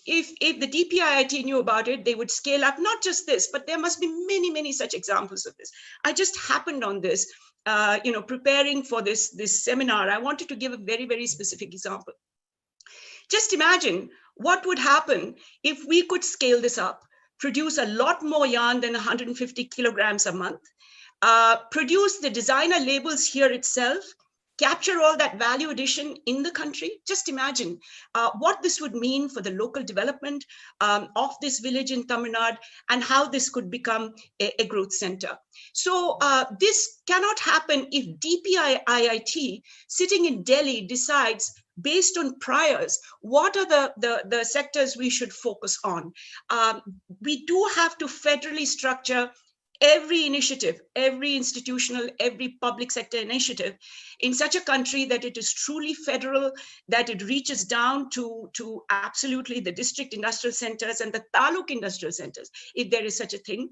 if the DPIIT knew about it, they would scale up. Not just this, but there must be many, many such examples of this. I just happened on this, preparing for this seminar. I wanted to give a very, very specific example. Just imagine what would happen if we could scale this up, produce a lot more yarn than 150 kilograms a month, produce the designer labels here itself, capture all that value addition in the country. Just imagine what this would mean for the local development of this village in Tamil Nadu, and how this could become a growth center. So this cannot happen if DPIIT sitting in Delhi decides, based on priors, what are the sectors we should focus on. We do have to federally structure every initiative, every institutional, every public sector initiative in such a country that it is truly federal, that it reaches down to absolutely the district industrial centers and the taluk industrial centers, if there is such a thing.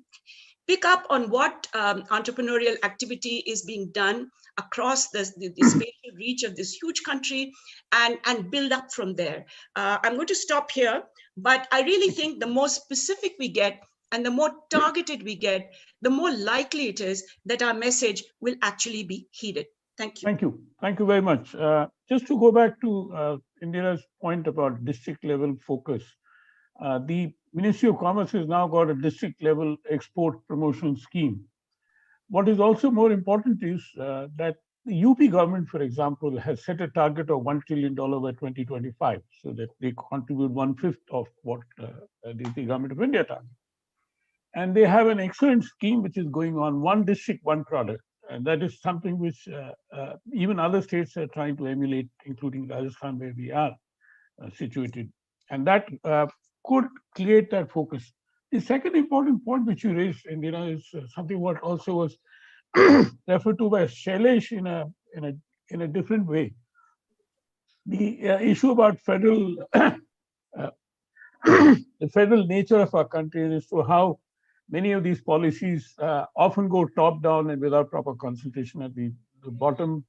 Pick up on what entrepreneurial activity is being done across the spatial reach of this huge country, and build up from there. I'm going to stop here, but I really think the more specific we get and the more targeted we get, the more likely it is that our message will actually be heeded. Thank you. Thank you. Thank you very much. Just to go back to Indira's point about district level focus, the Ministry of Commerce has now got a district level export promotion scheme. What is also more important is that the UP government, for example, has set a target of $1 trillion by 2025, so that they contribute 1/5 of what the government of India target. And they have an excellent scheme which is going on, one district, one product. And that is something which even other states are trying to emulate, including Rajasthan, where we are situated. And that could create that focus. The second important point which you raised, Indira, is something what also was referred to by Shailesh in a different way. The issue about federal, the federal nature of our country, is to how many of these policies often go top down and without proper consultation at the bottom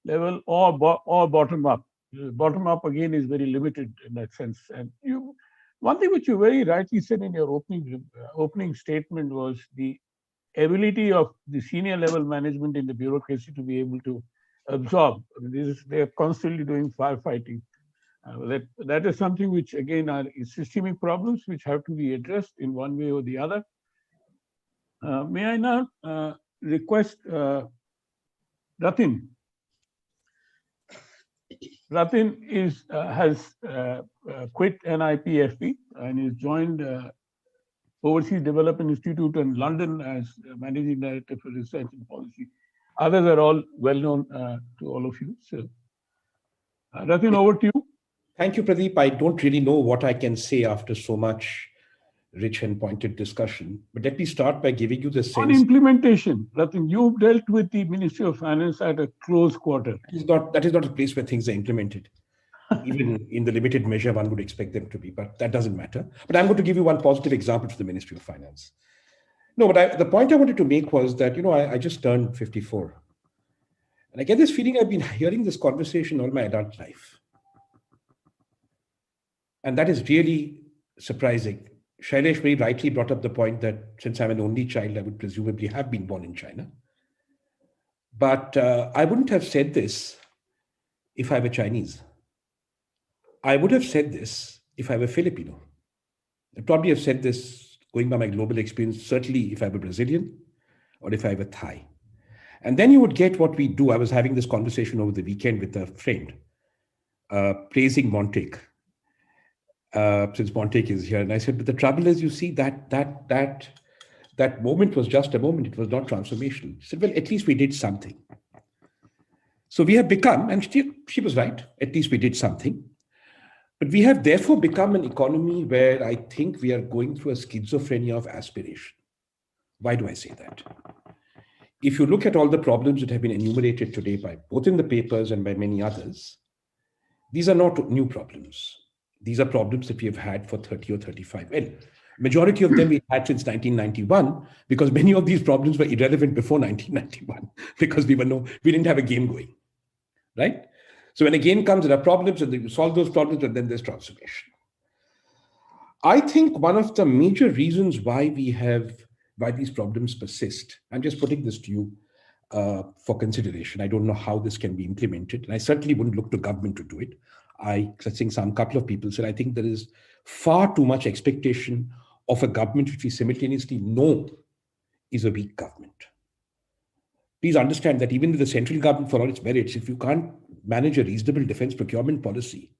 level, or bottom up. Bottom up again is very limited in that sense. And one thing which you very rightly said in your opening statement was the ability of the senior level management in the bureaucracy to be able to absorb. They are constantly doing firefighting. That is something which again are systemic problems which have to be addressed in one way or the other. May I now request Ratin? Ratin has quit NIPFP and is joined Overseas Development Institute in London as Managing Director for Research and Policy. Others are all well known to all of you. So, Ratin, over to you. Thank you, Pradeep. I don't really know what I can say after so much rich and pointed discussion, but let me start by giving you the sense. On implementation, Ratin, you've dealt with the Ministry of Finance at a close quarter. That is not a place where things are implemented. Even in the limited measure one would expect them to be, but that doesn't matter. But I'm going to give you one positive example to the Ministry of Finance. No, but the point I wanted to make was that, I just turned 54. And I get this feeling I've been hearing this conversation all my adult life. And that is really surprising. Shailesh very rightly brought up the point that since I'm an only child, I would presumably have been born in China. But I wouldn't have said this if I were Chinese. I would have said this if I were Filipino. I'd probably have said this, going by my global experience, certainly if I were Brazilian or if I were Thai. And then you would get what we do. I was having this conversation over the weekend with a friend, praising Montek, since Montek is here. And I said, but the trouble is, you see, that moment was just a moment. It was not transformational. He said, well, at least we did something. So we have become, and she was right, at least we did something. But we have therefore become an economy where I think we are going through a schizophrenia of aspiration. Why do I say that? If you look at all the problems that have been enumerated today by both in the papers and by many others, these are not new problems. These are problems that we have had for 30 or 35. Well, majority of them we had since 1991, because many of these problems were irrelevant before 1991, because we didn't have a game going, right? So when a game comes, there are problems, and then you solve those problems, and then there's transformation. I think one of the major reasons why these problems persist, I'm just putting this to you for consideration. I don't know how this can be implemented, and I certainly wouldn't look to government to do it. I think couple of people said, I think there is far too much expectation of a government which we simultaneously know is a weak government. Please understand that even with the central government, for all its merits, if you can't manage a reasonable defense procurement policy,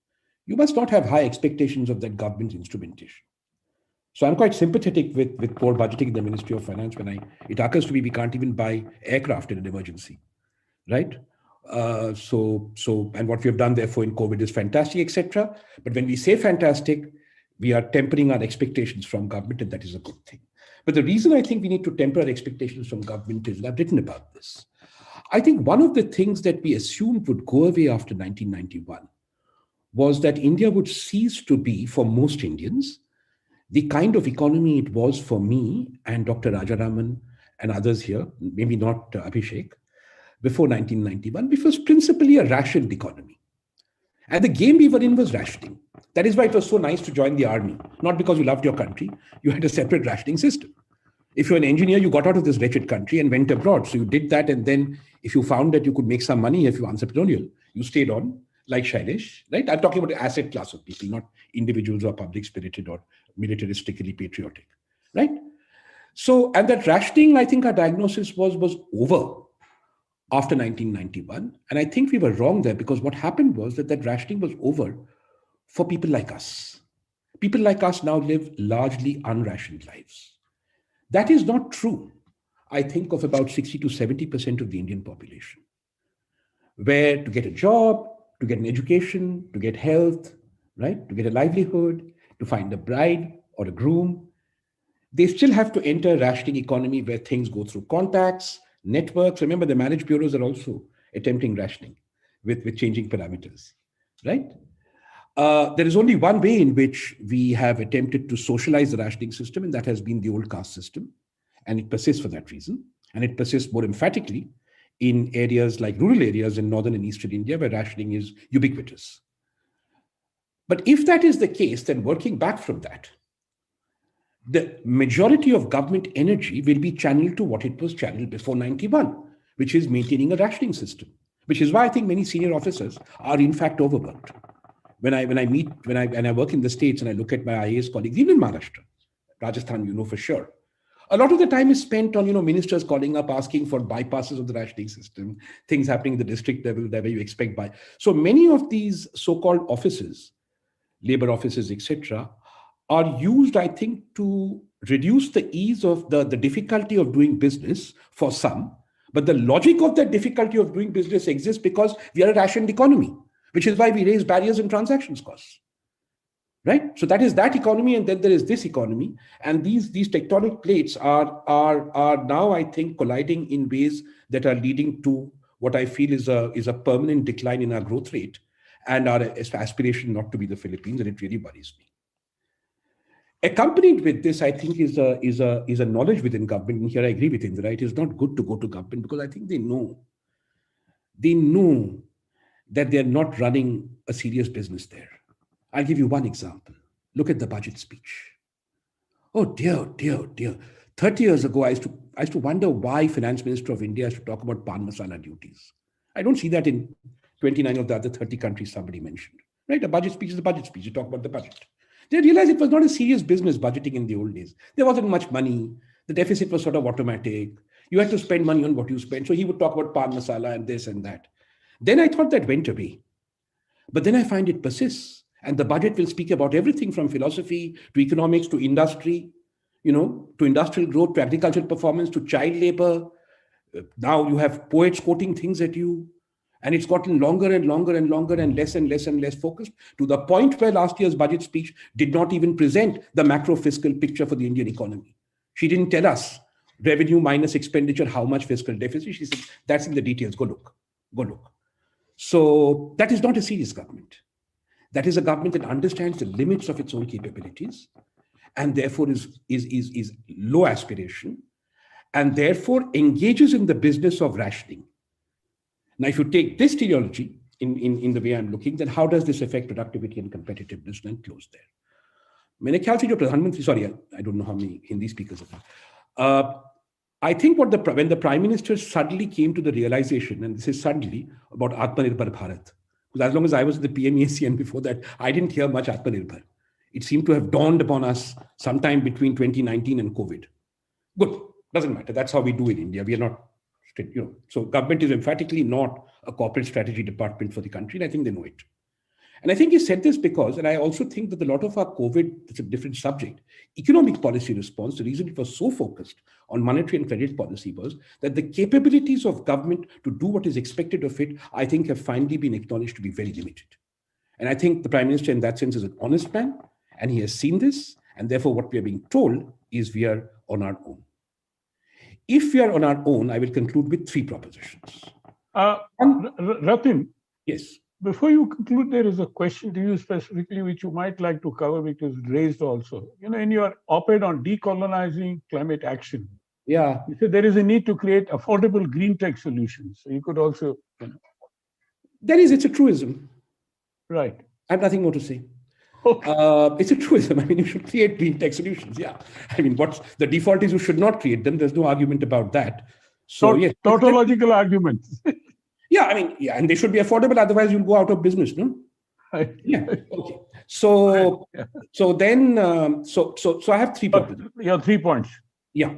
you must not have high expectations of that government's instrumentation. So I'm quite sympathetic with poor budgeting in the Ministry of Finance when it occurs to me we can't even buy aircraft in an emergency, right? And what we have done therefore in COVID is fantastic, etc. But when we say fantastic, we are tempering our expectations from government, and that is a good thing. But the reason I think we need to temper our expectations from government is, and I've written about this. I think one of the things that we assumed would go away after 1991 was that India would cease to be, for most Indians, the kind of economy it was for me and Dr. Rajaraman and others here, maybe not Abhishek, before 1991, which was principally a rationed economy. And the game we were in was rationing. That is why it was so nice to join the army. Not because you loved your country, you had a separate rationing system. If you're an engineer, you got out of this wretched country and went abroad. So you did that, and then if you found that you could make some money, if you were entrepreneurial, you stayed on, like Shailesh, right? I'm talking about the asset class of people, not individuals who are public-spirited or militaristically patriotic, right? So, and that rationing, I think our diagnosis was over after 1991. And I think we were wrong there, because what happened was that rationing was over for people like us. People like us now live largely unrationed lives. That is not true, I think, of about 60 to 70% of the Indian population, where to get a job, to get an education, to get health, right, to get a livelihood, to find a bride or a groom, they still have to enter a rationing economy where things go through contacts, networks. Remember, the marriage bureaus are also attempting rationing with changing parameters, right? There is only one way in which we have attempted to socialize the rationing system, and that has been the old caste system. And it persists for that reason. And it persists more emphatically in areas like rural areas in northern and eastern India, where rationing is ubiquitous. But if that is the case, then working back from that, the majority of government energy will be channeled to what it was channeled before 91, which is maintaining a rationing system, which is why I think many senior officers are in fact overworked. When I work in the States and I look at my IAS colleagues, even in Maharashtra, Rajasthan, you know for sure, A lot of the time is spent on, ministers calling up, asking for bypasses of the rationing system, things happening at the district level that you expect by. So many of these so-called offices, labor offices, etc., are used, I think, to reduce the ease of the difficulty of doing business for some. But the logic of that difficulty of doing business exists because we are a rationed economy, which is why we raise barriers and transactions costs. Right? So that is that economy, and then there is this economy. And these tectonic plates are now, I think, colliding in ways that are leading to what I feel is a permanent decline in our growth rate and our aspiration not to be the Philippines, and it really worries me. Accompanied with this, I think, is a knowledge within government. And here I agree with Indra. It is not good to go to government because I think they know that they're not running a serious business there. I'll give you one example. Look at the budget speech. Oh dear, dear, dear. 30 years ago, I used to wonder why Finance Minister of India has to talk about pan masala duties. I don't see that in 29 of the other 30 countries somebody mentioned. Right? A budget speech is a budget speech. You talk about the budget. They realized it was not a serious business, budgeting in the old days. There wasn't much money. The deficit was sort of automatic. You had to spend money on what you spent. So he would talk about pan masala and this and that. Then I thought that went away. But then I find it persists. And the budget will speak about everything from philosophy to economics to industry, to industrial growth, to agricultural performance, to child labor. Now you have poets quoting things at you. And it's gotten longer and longer and longer and less focused, to the point where last year's budget speech did not even present the macro fiscal picture for the Indian economy. She didn't tell us revenue minus expenditure, how much fiscal deficit. She said, that's in the details. Go look. So that is not a serious government. That is a government that understands the limits of its own capabilities and therefore is low aspiration and therefore engages in the business of rationing. Now, if you take this teleology in the way I'm looking, then how does this affect productivity and competitiveness? And close there. मैंने ख्याल से जो प्रधानमंत्री, sorry, I don't know how many Hindi speakers are. I think when the Prime Minister suddenly came to the realization, and this is suddenly, about Atmanirbhar Bharat, because as long as I was the PMEAC and before that, I didn't hear much Atmanirbhar. It seemed to have dawned upon us sometime between 2019 and COVID. Good, doesn't matter. That's how we do in India. We are not, so government is emphatically not a corporate strategy department for the country, and I think they know it. And I think he said this because, and I also think that a lot of our COVID, it's a different subject, economic policy response, the reason it was so focused on monetary and credit policy was that the capabilities of government to do what is expected of it, I think have finally been acknowledged to be very limited. And I think the Prime Minister in that sense is an honest man, and he has seen this, and therefore what we are being told is we are on our own. If we are on our own, I will conclude with 3 propositions. Ratin. Yes. Before you conclude, there is a question to you specifically, which you might like to cover, because raised also. In your op-ed on decolonizing climate action, you said there is a need to create affordable green tech solutions. So you could also, it's a truism. Right. I have nothing more to say. Okay. It's a truism. I mean, you should create green tech solutions. Yeah. I mean, what's the default is you should not create them. There's no argument about that. So yes. Tautological arguments. Yeah, I mean, and they should be affordable. Otherwise, you'll go out of business, no? Yeah. Okay. So I have 3 points. Yeah, 3 points. Yeah.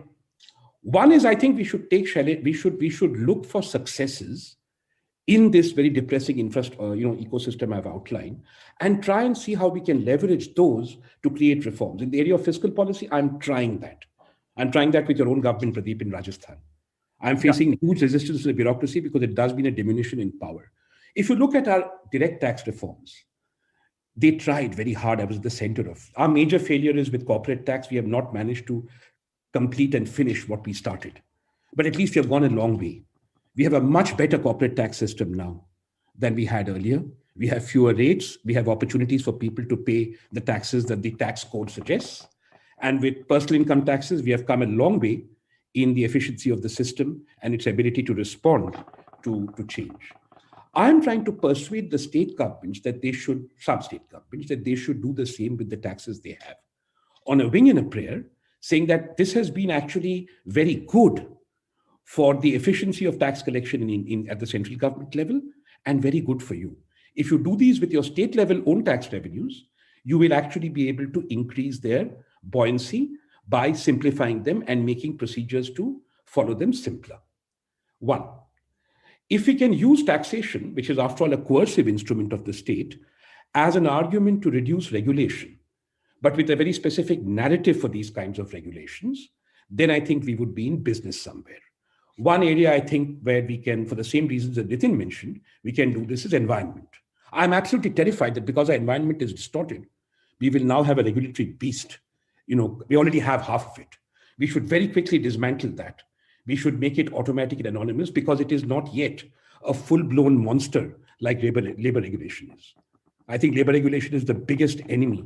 One is, I think we should look for successes in this very depressing ecosystem I've outlined, and try and see how we can leverage those to create reforms. In the area of fiscal policy, I'm trying that. I'm trying that with your own government, Pradeep, in Rajasthan. I'm facing huge resistance to the bureaucracy because it does mean a diminution in power. If you look at our direct tax reforms, they tried very hard. I was at the center of. Our major failure is with corporate tax. We have not managed to complete and finish what we started. But at least we have gone a long way. We have a much better corporate tax system now than we had earlier. We have fewer rates. We have opportunities for people to pay the taxes that the tax code suggests. And with personal income taxes, we have come a long way in the efficiency of the system and its ability to respond to change. I'm trying to persuade the state governments that some state governments, that they should do the same with the taxes they have. On a wing and a prayer, saying that this has been actually very good for the efficiency of tax collection at the central government level, and very good for you. If you do these with your state level own tax revenues, you will actually be able to increase their buoyancy by simplifying them and making procedures to follow them simpler. One, if we can use taxation, which is after all a coercive instrument of the state, as an argument to reduce regulation, but with a very specific narrative for these kinds of regulations, then I think we would be in business somewhere. One area I think where we can, for the same reasons that Nitin mentioned, we can do this is environment. I'm absolutely terrified that because our environment is distorted, we will now have a regulatory beast. We already have half of it. We should very quickly dismantle that. We should make it automatic and anonymous because it is not yet a full-blown monster like labor regulation is. I think labor regulation is the biggest enemy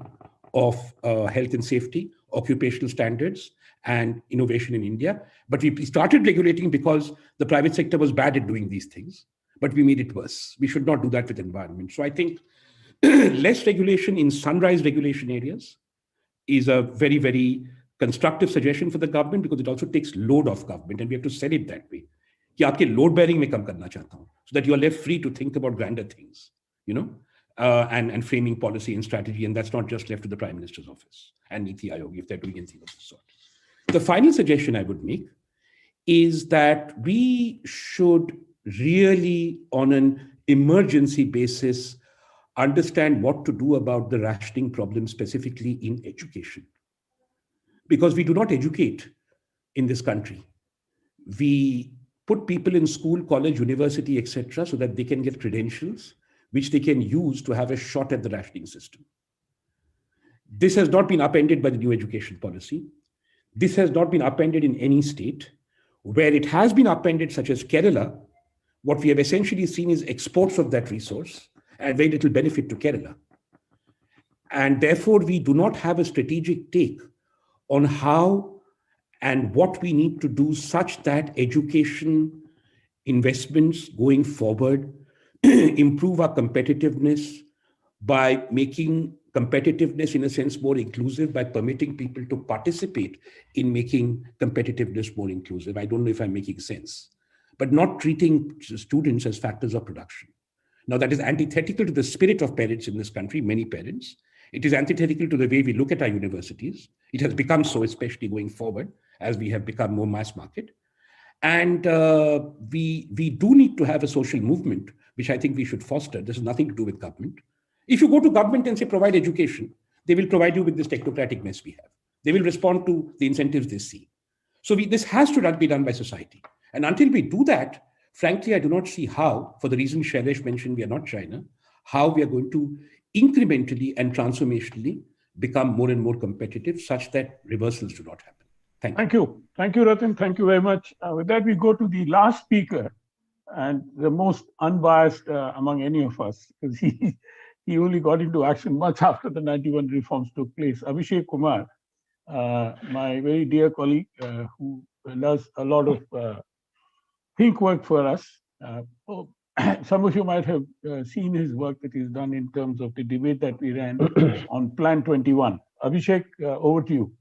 of health and safety, occupational standards, and innovation in India. But we started regulating because the private sector was bad at doing these things, but we made it worse. We should not do that with environment. So I think less regulation in sunrise regulation areas is a very, very constructive suggestion for the government because it also takes load off government, and we have to sell it that way. कि आपके load bearing में कम करना चाहता हूँ, so that you are left free to think about grander things, and framing policy and strategy, and that's not just left to the Prime Minister's office and Niti Aayog if they're doing anything of this sort. The final suggestion I would make is that we should really, on an emergency basis, understand what to do about the rationing problem specifically in education. Because we do not educate in this country. We put people in school, college, university, etc., so that they can get credentials, which they can use to have a shot at the rationing system. This has not been upended by the new education policy. This has not been upended in any state. Where it has been upended, such as Kerala, what we have essentially seen is exports of that resource and very little benefit to Kerala. And therefore, we do not have a strategic take on how and what we need to do such that education investments going forward improve our competitiveness by making competitiveness, in a sense, more inclusive, by permitting people to participate in making competitiveness more inclusive. I don't know if I'm making sense, but not treating students as factors of production. Now, that is antithetical to the spirit of parents in this country, many parents. It is antithetical to the way we look at our universities. It has become so, especially going forward, as we have become more mass market. And we do need to have a social movement, which I think we should foster. This has nothing to do with government. If you go to government and say, provide education, they will provide you with this technocratic mess we have. They will respond to the incentives they see. So this has to be done by society. And until we do that, frankly, I do not see how, for the reason Shailesh mentioned, we are not China, how we are going to incrementally and transformationally become more and more competitive such that reversals do not happen. Thank you. Thank you, Ratan. Thank you very much. With that, we go to the last speaker and the most unbiased among any of us, because he only got into action much after the 91 reforms took place. Abhishek Kumar, my very dear colleague who does a lot of think work for us. Some of you might have seen his work that he's done in terms of the debate that we ran on Plan 21. Abhishek, over to you.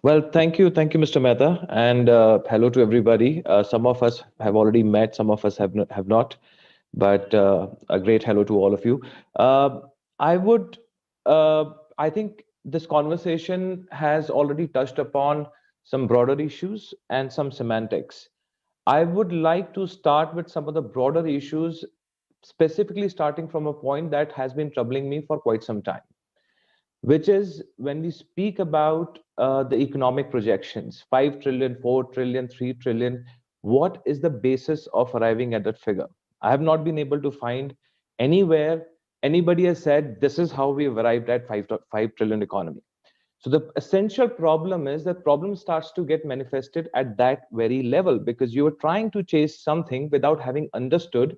Well, thank you, Mr. Mehta, and hello to everybody. Some of us have already met, some of us have not, but a great hello to all of you. I think this conversation has already touched upon some broader issues and some semantics. I would like to start with some of the broader issues, specifically starting from a point that has been troubling me for quite some time, which is when we speak about the economic projections, 5 trillion, 4 trillion, 3 trillion, what is the basis of arriving at that figure? I have not been able to find anywhere anybody has said this is how we have arrived at 5 trillion economy. So the essential problem is that problem starts to get manifested at that very level because you are trying to chase something without having understood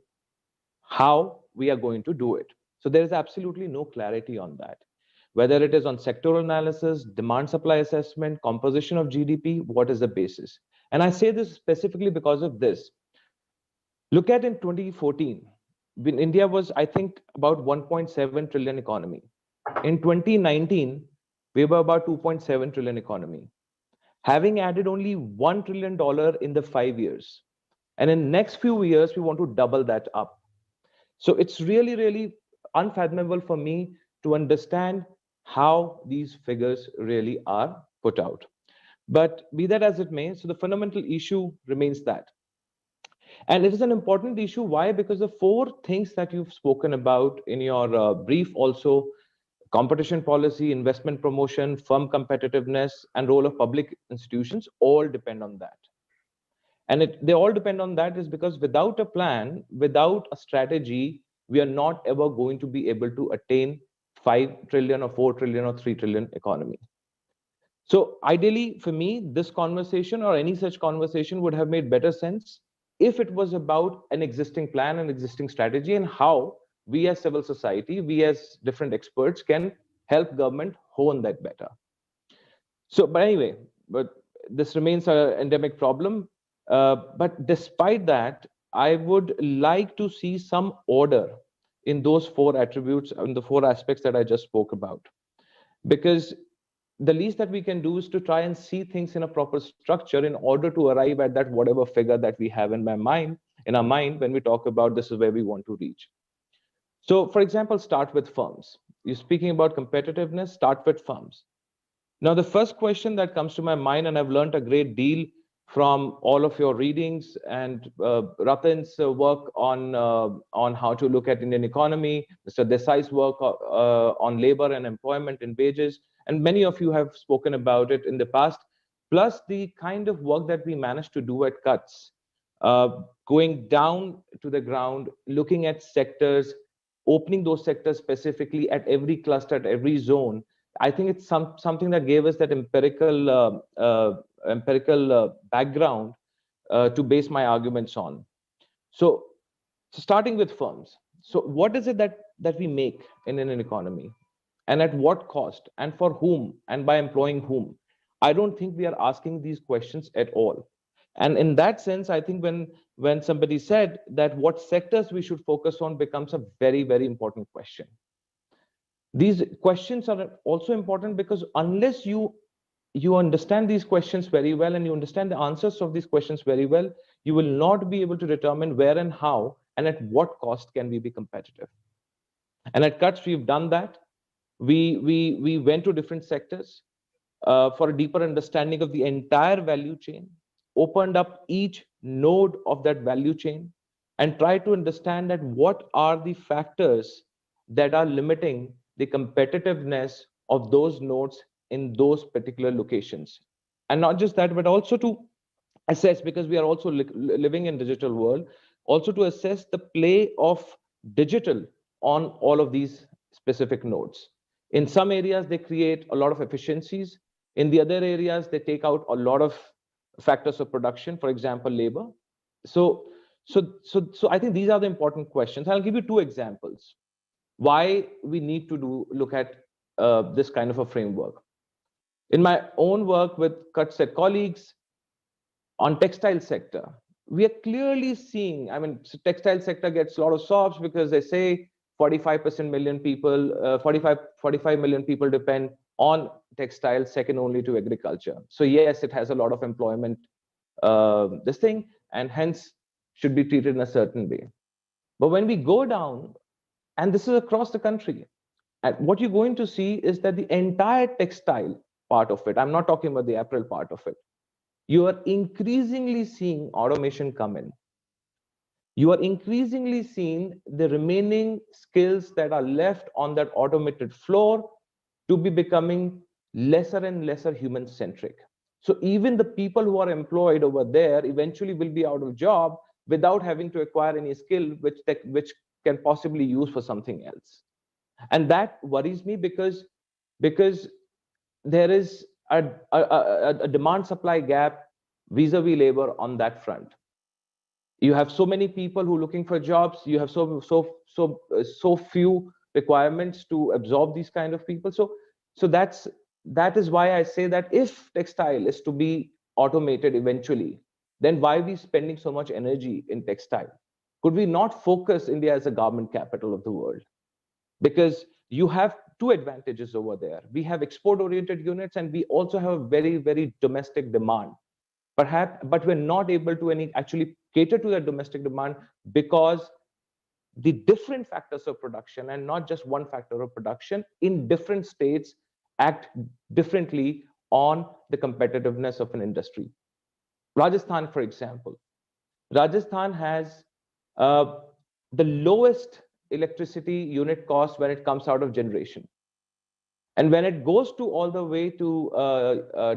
how we are going to do it. So there is absolutely no clarity on that. Whether it is on sectoral analysis, demand supply assessment, composition of GDP, what is the basis? And I say this specifically because of this. Look at in 2014, when India was, I think, about 1.7 trillion economy. In 2019, we were about 2.7 trillion economy, having added only $1 trillion in the 5 years. And in next few years, we want to double that up. So it's really, really unfathomable for me to understand how these figures really are put out. But be that as it may, so the fundamental issue remains that. And it is an important issue. Why? Because the four things that you've spoken about in your brief also, competition policy, investment promotion, firm competitiveness, and role of public institutions all depend on that. And they all depend on that is because without a plan, without a strategy, we are not ever going to be able to attain 5 trillion or 4 trillion or 3 trillion economy. So ideally, for me, this conversation or any such conversation would have made better sense if it was about an existing plan, an existing strategy, and how we as civil society, we as different experts can help government hone that better. So, but anyway, but this remains an endemic problem. But despite that, I would like to see some order in those four attributes, in the four aspects that I just spoke about. Because the least that we can do is to try and see things in a proper structure in order to arrive at that whatever figure that we have in our mind when we talk about this is where we want to reach. So, for example, start with firms. You're speaking about competitiveness, start with firms. Now, the first question that comes to my mind, and I've learned a great deal from all of your readings and Ratan's work on how to look at Indian economy, Mr. Desai's work on labor and employment and wages, and many of you have spoken about it in the past, plus the kind of work that we managed to do at CUTS, going down to the ground, looking at sectors, opening those sectors specifically at every cluster, at every zone. I think it's something that gave us that empirical background to base my arguments on. So starting with firms. So what is it that we make in an economy, and at what cost, and for whom, and by employing whom? I don't think we are asking these questions at all. And in that sense, I think when somebody said that what sectors we should focus on becomes a very, very important question. These questions are also important because unless you understand these questions very well and you understand the answers of these questions very well, you will not be able to determine where and how and at what cost can we be competitive. And at CUTS, we've done that. We went to different sectors for a deeper understanding of the entire value chain, opened up each node of that value chain, and tried to understand that what are the factors that are limiting the competitiveness of those nodes in those particular locations. And not just that, but also to assess, because we are also living in digital world, also to assess the play of digital on all of these specific nodes. In some areas, they create a lot of efficiencies. In the other areas, they take out a lot of factors of production, for example, labor. So I think these are the important questions. I'll give you two examples why we need to look at this kind of a framework. In my own work with CUTS colleagues on textile sector, we are clearly seeing, I mean, textile sector gets a lot of sobs because they say 45 million people, 45 million people depend on textile, second only to agriculture. So yes, it has a lot of employment, this thing, and hence should be treated in a certain way. But when we go down, and this is across the country, and what you're going to see is that the entire textile part of it, I'm not talking about the apparel part of it, you are increasingly seeing automation come in. You are increasingly seeing the remaining skills that are left on that automated floor to be becoming lesser and lesser human-centric. So even the people who are employed over there eventually will be out of job without having to acquire any skill which can possibly use for something else. And that worries me because there is a demand supply gap vis-a-vis labor on that front. You have so many people who are looking for jobs, you have so few requirements to absorb these kind of people. So that is why I say that if textile is to be automated eventually, then why are we spending so much energy in textile? Could we not focus India as a garment capital of the world? Because you have two advantages over there. We have export-oriented units, and we also have a very, very domestic demand. Perhaps, but we're not able to actually cater to that domestic demand because the different factors of production, and not just one factor of production, in different states act differently on the competitiveness of an industry. Rajasthan, for example. Rajasthan has the lowest electricity unit cost when it comes out of generation. And when it goes to all the way to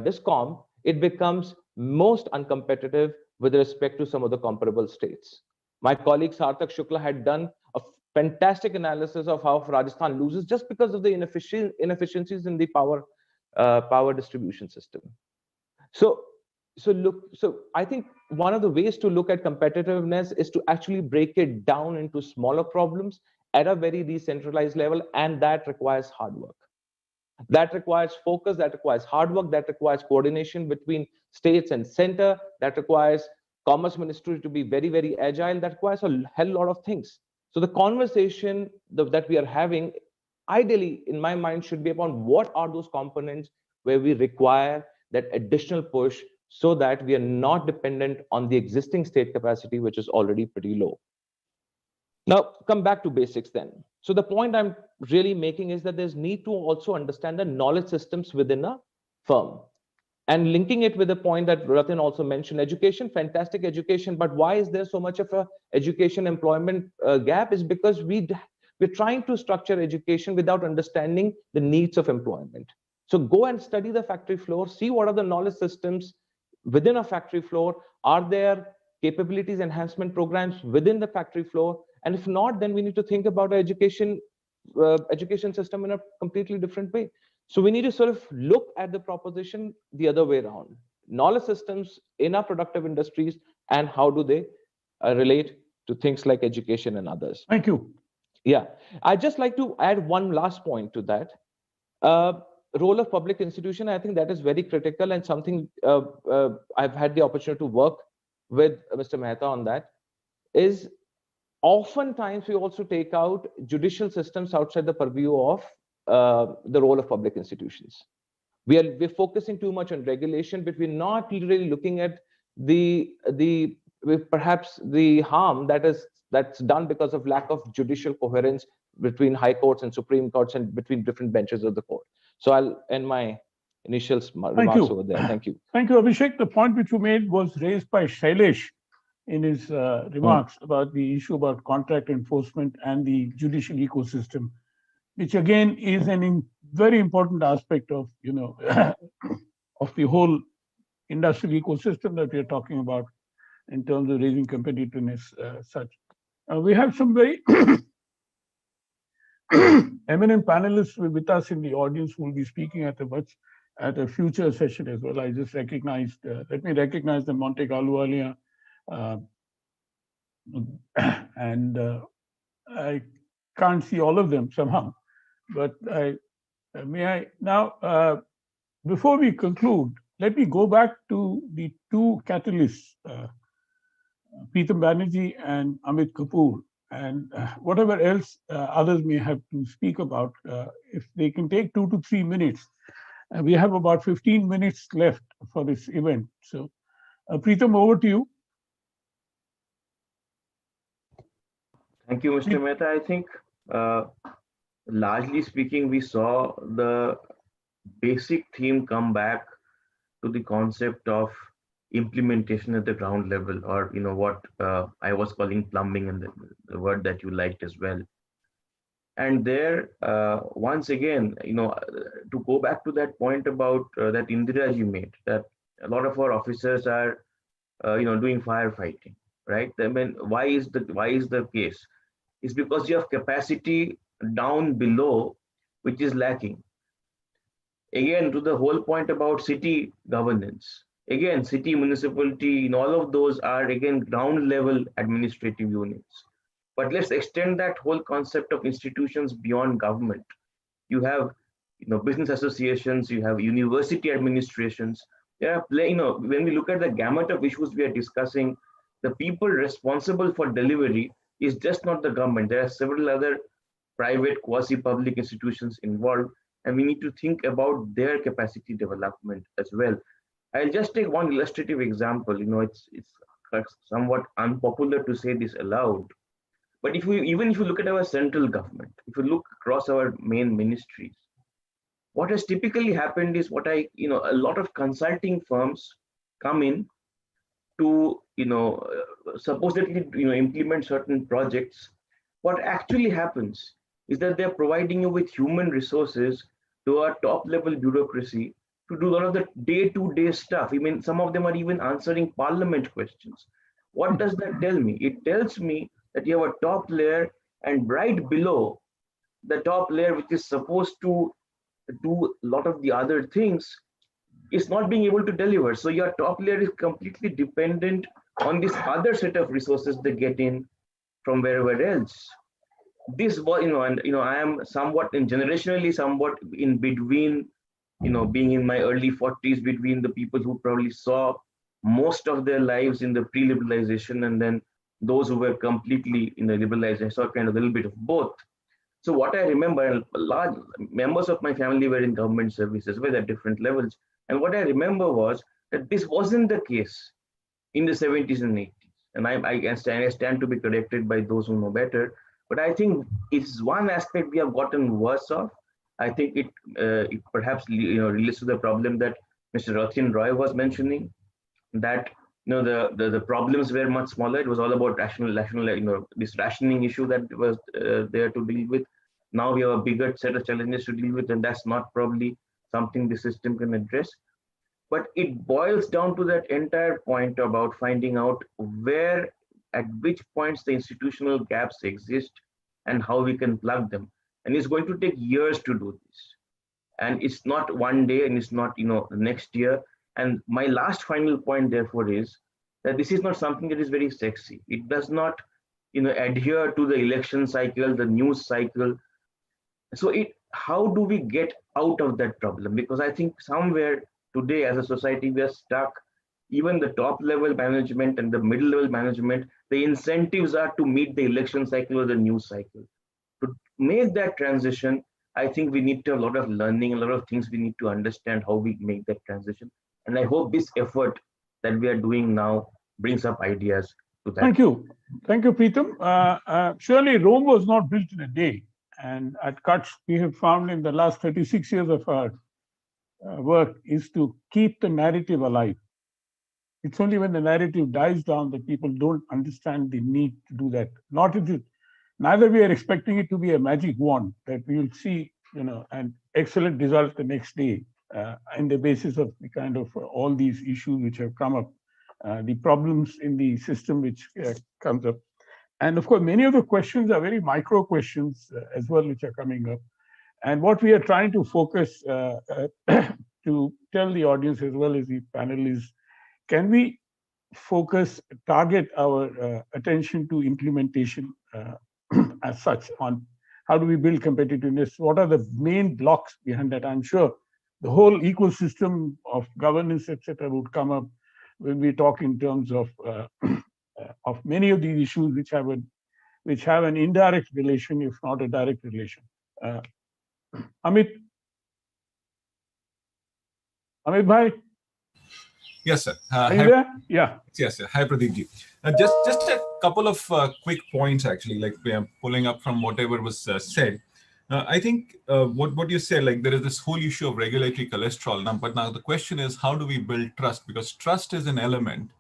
Discom, it becomes most uncompetitive with respect to some of the comparable states. My colleague Sarthak Shukla had done a fantastic analysis of how Rajasthan loses just because of the inefficiencies in the power distribution system. So I think one of the ways to look at competitiveness is to actually break it down into smaller problems at a very decentralized level, and that requires hard work. That requires focus, that requires hard work, that requires coordination between states and center, that requires Commerce Ministry to be very, very agile, that requires a hell lot of things. So the conversation that we are having, ideally, in my mind, should be upon what are those components where we require that additional push so that we are not dependent on the existing state capacity, which is already pretty low. Now, come back to basics then. So the point I'm really making is that there's need to also understand the knowledge systems within a firm. And linking it with the point that Ratan also mentioned, education, fantastic education, but why is there so much of a education employment gap is because we're trying to structure education without understanding the needs of employment. So go and study the factory floor, see what are the knowledge systems within a factory floor. Are there capabilities enhancement programs within the factory floor? And if not, then we need to think about our education system in a completely different way. So we need to sort of look at the proposition the other way around. Knowledge systems in our productive industries, and how do they relate to things like education and others. Thank you. Yeah, I'd just like to add one last point to that. Role of public institution, I think that is very critical, and something I've had the opportunity to work with Mr. Mehta on that, is oftentimes we also take out judicial systems outside the purview of the role of public institutions. We're focusing too much on regulation, but we're not really looking at perhaps the harm that's done because of lack of judicial coherence between high courts and supreme courts and between different benches of the court. So I'll end my initial remarks over there. Thank you. Thank you, Abhishek. The point which you made was raised by Shailesh in his remarks about the issue about contract enforcement and the judicial ecosystem, which again is very important aspect of of the whole industrial ecosystem that we're talking about in terms of raising competitiveness. Such we have some very eminent panelists with us in the audience who will be speaking at a future session as well. I just recognized. Let me recognize the Monte Ahluwalia. And I can't see all of them somehow, but may I now, before we conclude, let me go back to the two catalysts, Preetam Banerjee and Amit Kapoor, and whatever else others may have to speak about, if they can take 2 to 3 minutes. We have about 15 minutes left for this event. So, Preetam, over to you. Thank you, Mr. Mehta. I think, largely speaking, we saw the basic theme come back to the concept of implementation at the ground level, or what I was calling plumbing, and the word that you liked as well. And there, once again, to go back to that point about that Indira ji made, that a lot of our officers are, doing firefighting, right? I mean, why is the case? It's because you have capacity down below, which is lacking. Again, to the whole point about city governance, again, city, municipality, all of those are again ground level administrative units. But let's extend that whole concept of institutions beyond government. You have, business associations, you have university administrations. When we look at the gamut of issues we are discussing, the people responsible for delivery is just not the government. There are several other private, quasi-public institutions involved, and we need to think about their capacity development as well. I'll just take one illustrative example. It's somewhat unpopular to say this aloud, but if you look at our central government, if you look across our main ministries, What has typically happened is a lot of consulting firms come in to, supposedly, implement certain projects. What actually happens is that they're providing you with human resources to a top level bureaucracy to do a lot of the day-to-day stuff. I mean, some of them are even answering parliament questions. What does that tell me? It tells me that you have a top layer, and right below the top layer, which is supposed to do a lot of the other things, is not being able to deliver. So your top layer is completely dependent on this other set of resources they get in from wherever else. This was, and I am somewhat in generationally somewhat in between, being in my early 40s, between the people who probably saw most of their lives in the pre-liberalization, and then those who were completely in the liberalization. I saw kind of a little bit of both. So what I remember, and large members of my family were in government services, were at different levels. And what I remember was that this wasn't the case in the 70s and 80s. And I stand to be corrected by those who know better. But I think it's one aspect we have gotten worse of. I think it perhaps relates to the problem that Mr. Rathin Roy was mentioning, that the problems were much smaller. It was all about rational, this rationing issue that was there to deal with. Now we have a bigger set of challenges to deal with, and that's not probably something the system can address. But it boils down to that entire point about finding out where, at which points the institutional gaps exist and how we can plug them. And it's going to take years to do this. And it's not one day, and it's not next year. And my last final point, therefore, is that this is not something that is very sexy. It does not, adhere to the election cycle, the news cycle. So how do we get out of that problem? Because I think somewhere today as a society, we are stuck. Even the top level management and the middle level management, the incentives are to meet the election cycle or the news cycle. To make that transition, I think we need to have a lot of learning, a lot of things we need to understand how we make that transition. And I hope this effort that we are doing now brings up ideas to that. Thank you. Thank you, Preetham. Surely Rome was not built in a day. And at Kutch, we have found in the last 36 years of our work is to keep the narrative alive. It's only when the narrative dies down that people don't understand the need to do that. Neither we are expecting it to be a magic wand that we will see, an excellent result the next day in the basis of the kind of all these issues which have come up, the problems in the system which comes up. And of course, many of the questions are very micro questions as well, which are coming up. And what we are trying to focus to tell the audience as well as the panel is, can we target our attention to implementation as such, on how do we build competitiveness? What are the main blocks behind that? I'm sure the whole ecosystem of governance, etc., would come up when we talk in terms of many of these issues which have an indirect relation, if not a direct relation. Amit bhai? Yes, sir. Are you there? Yeah. Yes, sir. Hi, Pradeep ji. Just a couple of quick points, actually, like pulling up from whatever was said. I think what you said, like there is this whole issue of regulatory cholesterol. But now the question is, how do we build trust? Because trust is an element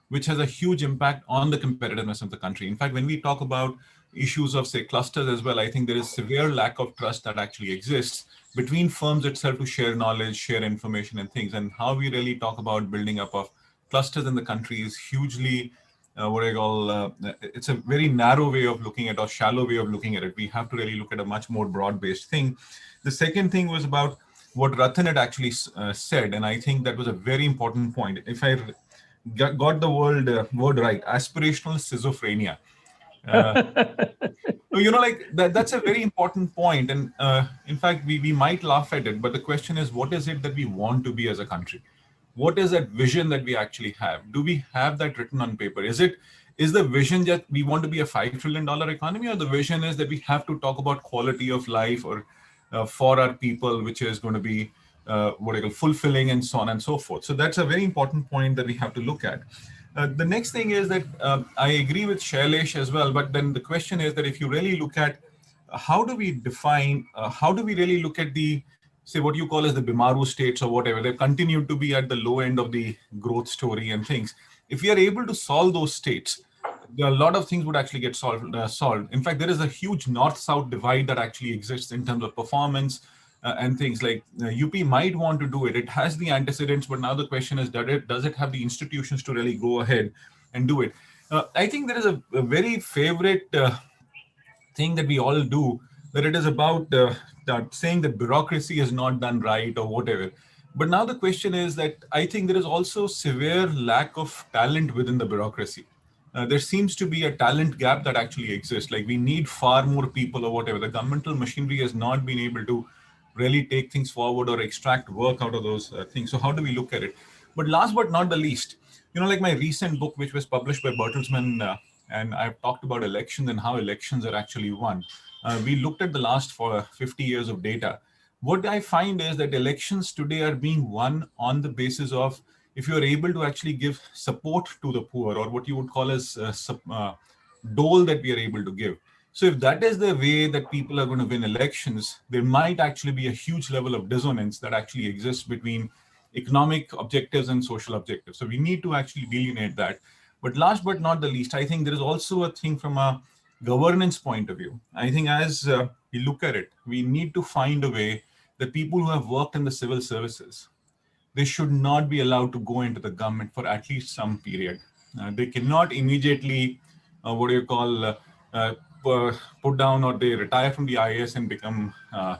which has a huge impact on the competitiveness of the country. In fact, when we talk about issues of, say, clusters as well, I think there is severe lack of trust that actually exists between firms itself to share knowledge, share information and things. And how we really talk about building up of clusters in the country is hugely, it's a very narrow way of looking at, or shallow way of looking at it. We have to really look at a much more broad-based thing. The second thing was about what Rathan had actually said, and I think that was a very important point. If I got the word right, aspirational schizophrenia. So, like that's a very important point. And in fact, we might laugh at it, but the question is, what is it that we want to be as a country? What is that vision that we actually have? Do we have that written on paper? Is the vision that we want to be a $5 trillion economy, or the vision is that we have to talk about quality of life or for our people, which is going to be fulfilling and so on and so forth. So that's a very important point that we have to look at. The next thing is that I agree with Shailesh as well, but then the question is that if you really look at how do we define, how do we really look at the say what you call as the Bimaru states or whatever, they've continued to be at the low end of the growth story and things. If we are able to solve those states, a lot of things would actually get solved. In fact, there is a huge north-south divide that actually exists in terms of performance and things like UP might want to do it. It has the antecedents, but now the question is, does it have the institutions to really go ahead and do it? I think there is a very favorite thing that we all do, that it is about that saying that bureaucracy is not done right or whatever. But now the question is that I think there is also severe lack of talent within the bureaucracy. There seems to be a talent gap that actually exists. Like we need far more people or whatever. The governmental machinery has not been able to really take things forward or extract work out of those things. So how do we look at it? But last but not the least, like my recent book, which was published by Bertelsmann, and I've talked about elections and how elections are actually won. We looked at the last 50 years of data. What I find is that elections today are being won on the basis of if you are able to actually give support to the poor, or what you would call as dole that we are able to give. So if that is the way that people are going to win elections, there might actually be a huge level of dissonance that actually exists between economic objectives and social objectives. So we need to actually delineate that. But last but not the least, I think there is also a thing from a governance point of view. I think as we look at it, we need to find a way that people who have worked in the civil services, they should not be allowed to go into the government for at least some period. They cannot immediately, what do you call, put down, or they retire from the IAS and become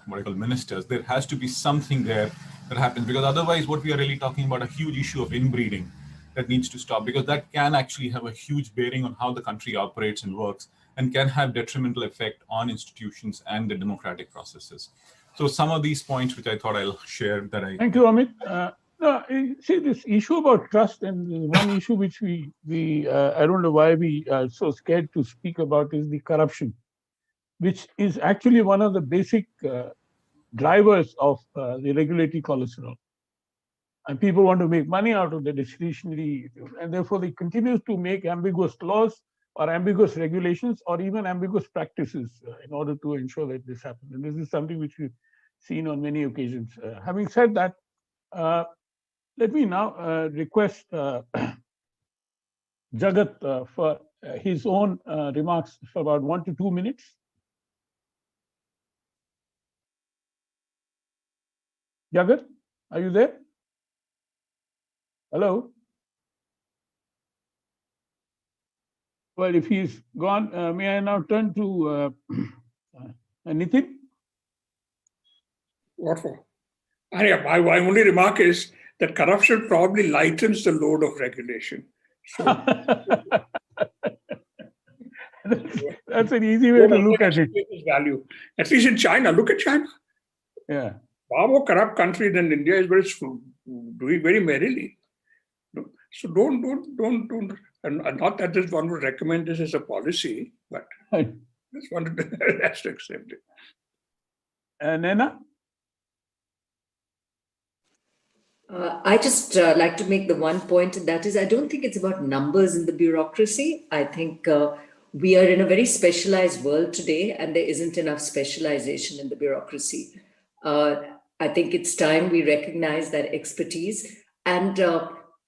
what I call ministers. There has to be something there that happens, because otherwise what we are really talking about a huge issue of inbreeding that needs to stop, because that can actually have a huge bearing on how the country operates and works, and can have detrimental effect on institutions and the democratic processes. So some of these points which I thought I'll share that I... Thank you, Amit. No, see, this issue about trust, and one issue which we I don't know why we are so scared to speak about, is the corruption, which is actually one of the basic drivers of the regulatory cholesterol. And people want to make money out of the discretionary, and therefore they continue to make ambiguous laws or ambiguous regulations or even ambiguous practices in order to ensure that this happens. And this is something which we've seen on many occasions. Having said that, let me now request Jagat for his own remarks for about 1 to 2 minutes. Jagat, are you there? Hello? Well, if he's gone, may I now turn to Nitin? What for? My only remark is that corruption probably lightens the load of regulation. So, that's an easy way to look at it. Value. At least in China, look at China. Yeah. Far more corrupt country than India is doing very merrily. So don't, and not that this one would recommend this as a policy, but just wanted to accept it. Nena? I just like to make the one point, and that is, I don't think it's about numbers in the bureaucracy. I think we are in a very specialized world today, and there isn't enough specialization in the bureaucracy. I think it's time we recognize that expertise. And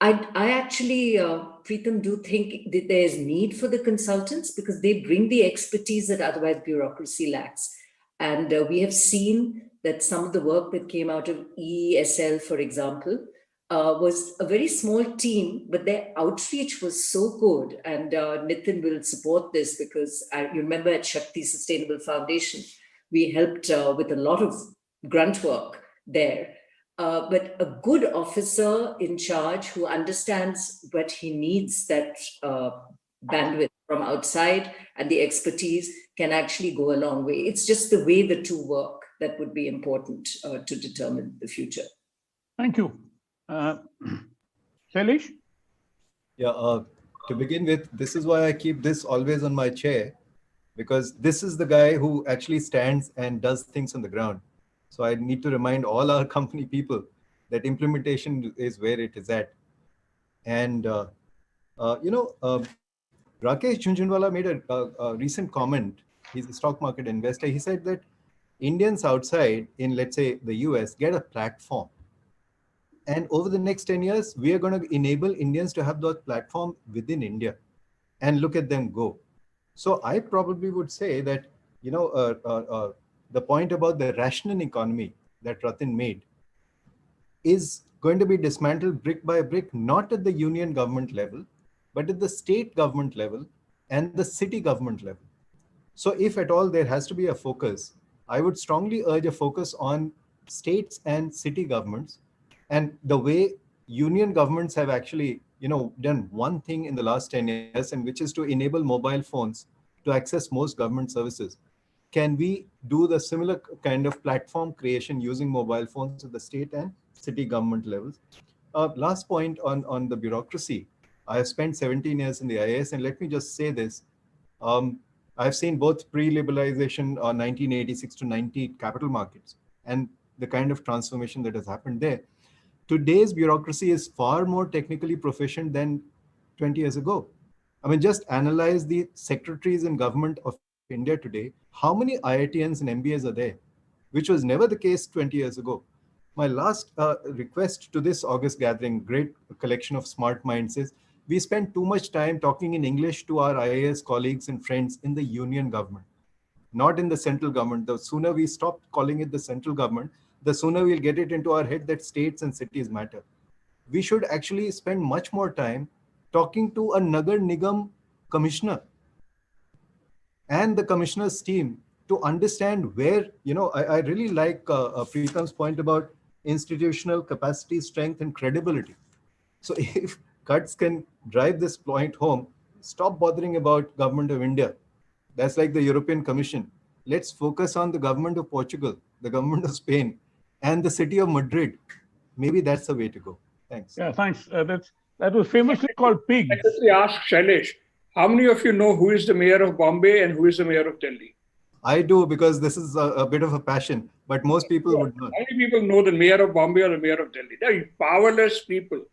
I actually, Preetham, do think that there's need for the consultants, because they bring the expertise that otherwise bureaucracy lacks. And we have seen that some of the work that came out of EESL, for example, was a very small team, but their outreach was so good. And Nitin will support this, because you remember at Shakti Sustainable Foundation, we helped with a lot of grunt work there. But a good officer in charge who understands what he needs, that bandwidth from outside and the expertise, can actually go a long way. It's just the way the two work that would be important to determine the future. Thank you. Shailesh? Yeah, to begin with, this is why I keep this always on my chair, because this is the guy who actually stands and does things on the ground. So I need to remind all our company people that implementation is where it is at. And, Rakesh Jhunjhunwala made a recent comment. He's a stock market investor. He said that Indians outside in, let's say, the US get a platform. And over the next 10 years, we are going to enable Indians to have that platform within India and look at them go. So I probably would say that, the point about the rational economy that Ratin made is going to be dismantled brick by brick, not at the union government level, but at the state government level and the city government level. So if at all there has to be a focus, I would strongly urge a focus on states and city governments, and the way union governments have actually, done one thing in the last 10 years, and which is to enable mobile phones to access most government services. Can we do the similar kind of platform creation using mobile phones at the state and city government levels? Last point on the bureaucracy. I have spent 17 years in the IAS, and let me just say this. I've seen both pre-liberalization 1986 to 90 capital markets and the kind of transformation that has happened there. Today's bureaucracy is far more technically proficient than 20 years ago. I mean, just analyze the secretaries in government of India today. How many IITians and MBAs are there? Which was never the case 20 years ago. My last request to this August gathering, great collection of smart minds, is we spend too much time talking in English to our IAS colleagues and friends in the union government, not in the central government. The sooner we stop calling it the central government, the sooner we'll get it into our head that states and cities matter. We should actually spend much more time talking to a Nagar Nigam commissioner and the commissioner's team to understand where, I really like Preetham's point about institutional capacity, strength, and credibility. So if cuts can drive this point home, stop bothering about government of India. That's like the European Commission. Let's focus on the government of Portugal, the government of Spain, and the city of Madrid. Maybe that's the way to go. Thanks. Yeah, thanks. That was famously called I pigs. just ask Shailesh, how many of you know who is the mayor of Bombay and who is the mayor of Delhi? I do, because this is a bit of a passion, but most people would not. How many people know the mayor of Bombay or the mayor of Delhi? They're powerless people.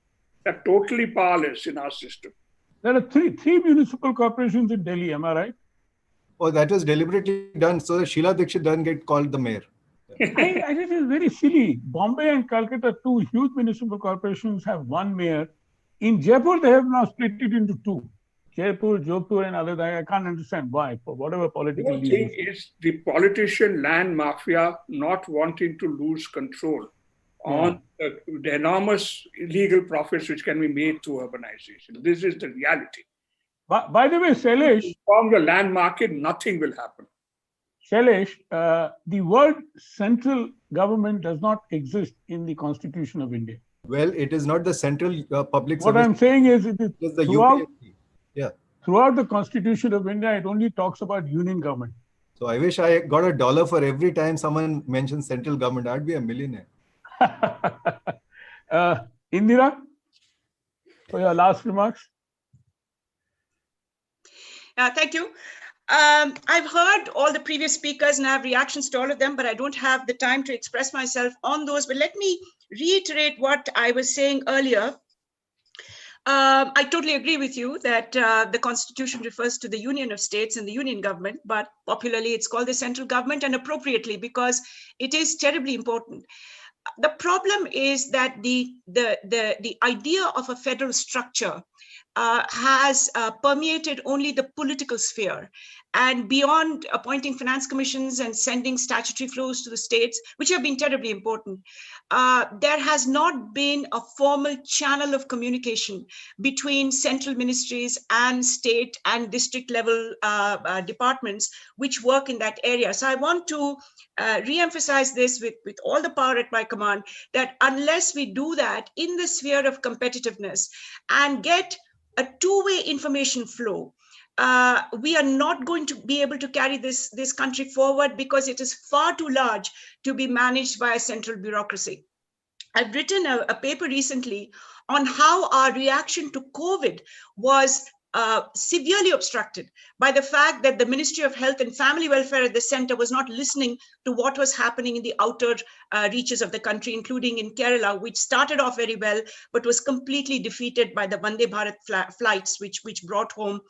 They're totally powerless in our system. There are three municipal corporations in Delhi, am I right? Oh, that was deliberately done so that Sheila Dikshit doesn't get called the mayor. I think it's very silly. Bombay and Calcutta, two huge municipal corporations, have one mayor. In Jaipur, they have now split it into two. Jaipur, Jodhpur, and other. I can't understand why, for whatever political The thing reasons. is the politician land mafia not wanting to lose control on the enormous illegal profits which can be made through urbanization. This is the reality. By the way, Shailesh, From the land market, nothing will happen. Shailesh, the word central government does not exist in the Constitution of India. Well, it is not the central public What service. I'm saying is, it is The throughout, UPSC. Yeah. throughout the Constitution of India, it only talks about union government. So I wish I got $1 for every time someone mentions central government. I'd be a millionaire. Indira, for your last remarks. Thank you. I've heard all the previous speakers and I have reactions to all of them, but I don't have the time to express myself on those. But let me reiterate what I was saying earlier. I totally agree with you that the Constitution refers to the Union of States and the Union government, but popularly it's called the central government, and appropriately, because it is terribly important. The problem is that the idea of a federal structure has permeated only the political sphere, and beyond appointing finance commissions and sending statutory flows to the states, which have been terribly important, there has not been a formal channel of communication between central ministries and state and district level departments which work in that area. So I want to re-emphasize this with all the power at my command, that unless we do that in the sphere of competitiveness and get a two-way information flow, we are not going to be able to carry this country forward, because it is far too large to be managed by a central bureaucracy. I've written a paper recently on how our reaction to COVID was severely obstructed by the fact that the Ministry of Health and Family Welfare at the center was not listening to what was happening in the outer reaches of the country, including in Kerala, which started off very well, but was completely defeated by the Vande Bharat flights, which brought home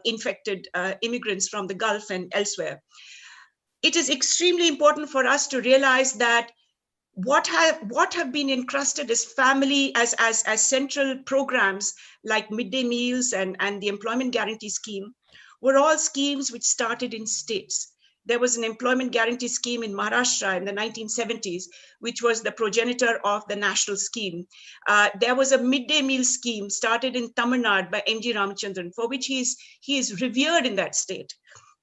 infected immigrants from the Gulf and elsewhere. it is extremely important for us to realize that what have been encrusted as family as central programs like midday meals and the employment guarantee scheme were all schemes which started in states. There was an employment guarantee scheme in Maharashtra in the 1970s, which was the progenitor of the national scheme. There was a midday meal scheme started in Tamil Nadu by M.G. Ramachandran, for which he is revered in that state,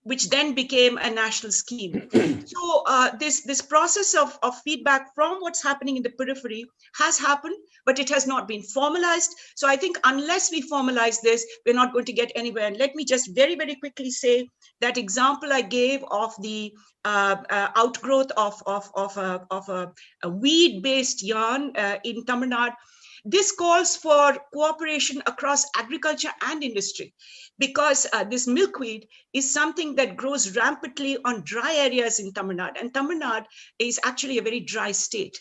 which then became a national scheme. So this process of feedback from what's happening in the periphery has happened, but it has not been formalized. So I think unless we formalize this, we're not going to get anywhere. And let me just very, very quickly say that example I gave of the outgrowth of a weed-based yarn in Tamil Nadu. This calls for cooperation across agriculture and industry, because this milkweed is something that grows rampantly on dry areas in Tamil Nadu. And Tamil Nadu is actually a very dry state.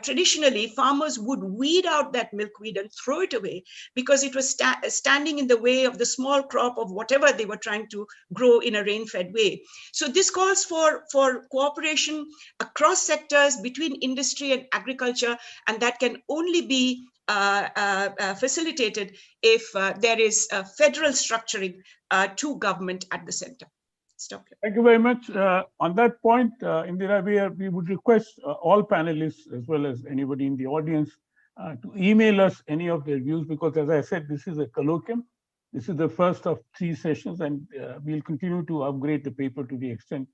Traditionally, farmers would weed out that milkweed and throw it away because it was standing in the way of the small crop of whatever they were trying to grow in a rain-fed way. So this calls for cooperation across sectors between industry and agriculture, and that can only be facilitated if there is a federal structuring to government at the center. Stop here. Thank you very much. On that point, Indira, we would request all panelists, as well as anybody in the audience, to email us any of their views, because as I said, this is a colloquium. This is the first of 3 sessions, and we'll continue to upgrade the paper to the extent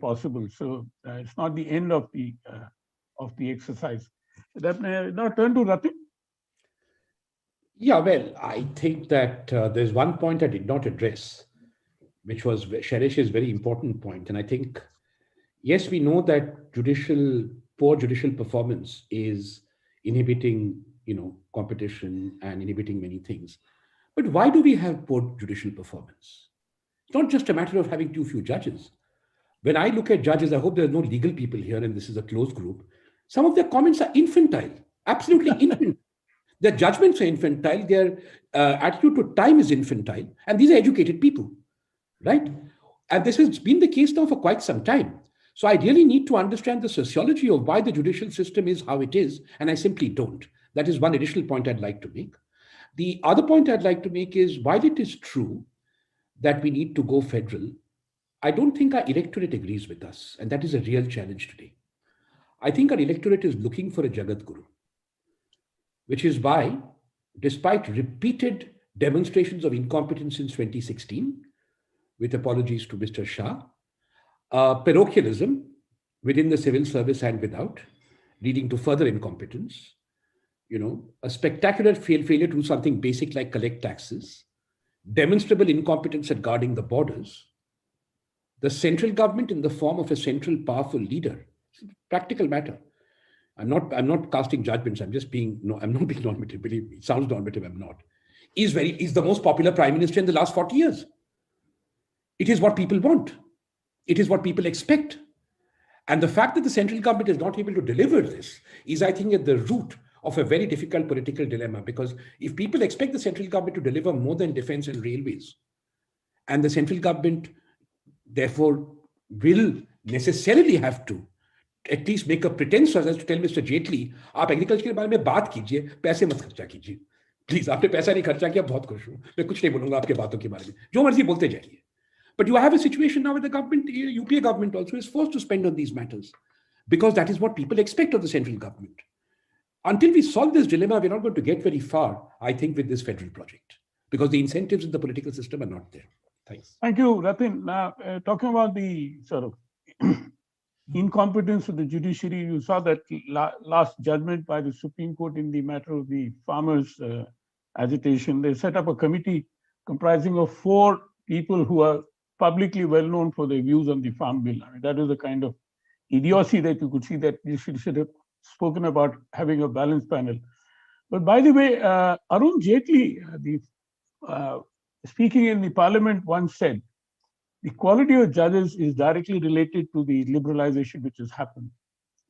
possible. So it's not the end of the exercise. Now turn to Ratin. Yeah, well, I think that there's one point I did not address, which was Sharesh's very important point. And I think, yes, we know that poor judicial performance is inhibiting, competition and inhibiting many things. But why do we have poor judicial performance? It's not just a matter of having too few judges. When I look at judges, I hope there are no legal people here, and this is a closed group. Some of their comments are infantile, absolutely infantile. Their judgments are infantile. Their attitude to time is infantile. And these are educated people, right? And this has been the case now for quite some time. So I really need to understand the sociology of why the judicial system is how it is. And I simply don't. That is one additional point I'd like to make. The other point I'd like to make is, while it is true that we need to go federal, I don't think our electorate agrees with us. And that is a real challenge today. I think our electorate is looking for a Jagat Guru, which is why, despite repeated demonstrations of incompetence since 2016, with apologies to Mr. Shah, parochialism within the civil service and without, leading to further incompetence, a spectacular failure to do something basic like collect taxes, demonstrable incompetence at guarding the borders, the central government in the form of a central powerful leader. Practical matter. I'm not casting judgments. I'm not being normative. Believe me, it sounds normative. I'm not. Is the most popular prime minister in the last 40 years. It is what people want. It is what people expect. And the fact that the central government is not able to deliver this is, I think, at the root of a very difficult political dilemma. Because if people expect the central government to deliver more than defense and railways, and the central government therefore will necessarily have to at least make a pretense as to tell Mr. Jaitley, आप agriculture के बारे में बात कीजिए, पैसे मत खर्चा कीजिए, प्लीज आपने पैसा नहीं खर्चा किया, बहुत खुश हूं, मैं कुछ नहीं बोलूंगा आपके बातों के बारे में, जो मर्जी बोलते जाइए. But you have a situation now where the government, UPA government also is forced to spend on these matters, because that is what people expect of the central government. Until we solve this dilemma, we're not going to get very far, I think, with this federal project, because the incentives in the political system are not there. Thanks. Thank you, Ratin. Now, talking about the sort of incompetence of the judiciary, you saw that last judgment by the Supreme Court in the matter of the farmers' agitation. They set up a committee comprising of 4 people who are publicly well known for their views on the farm bill. I mean, that is the kind of idiocy that you could see, that you should have spoken about having a balanced panel. But by the way, Arun Jaitley, speaking in the parliament, once said, the quality of judges is directly related to the liberalization which has happened.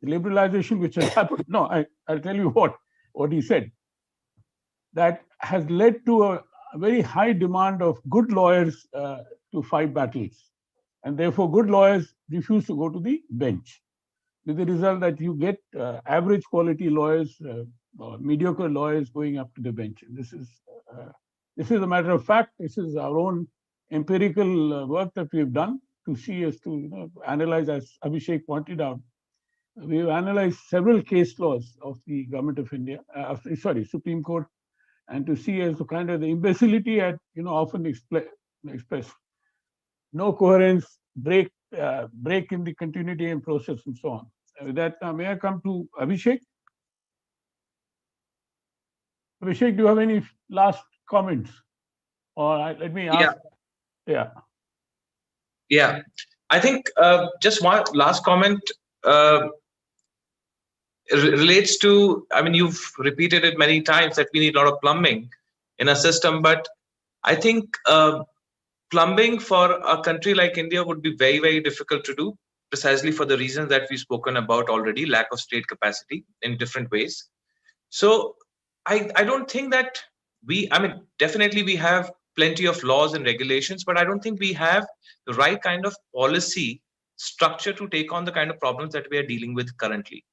The liberalization which has happened, no, I'll tell you what he said, that has led to a very high demand of good lawyers to fight battles. And therefore, good lawyers refuse to go to the bench, with the result that you get average quality lawyers, mediocre lawyers going up to the bench. And this is a matter of fact. This is our own empirical work that we've done to see as to analyze, as Abhishek pointed out. We've analyzed several case laws of the government of India, Supreme Court, and to see as to kind of the imbecility at often expressed, no coherence, break in the continuity and process, and so on. With that, may I come to Abhishek? Abhishek, do you have any last comments? Or let me ask. Yeah. I think just one last comment relates to, I mean, you've repeated it many times that we need a lot of plumbing in a system, but I think plumbing for a country like India would be very, very difficult to do, precisely for the reasons that we've spoken about already, lack of state capacity in different ways. So I don't think that definitely we have plenty of laws and regulations, but I don't think we have the right kind of policy structure to take on the kind of problems that we are dealing with currently.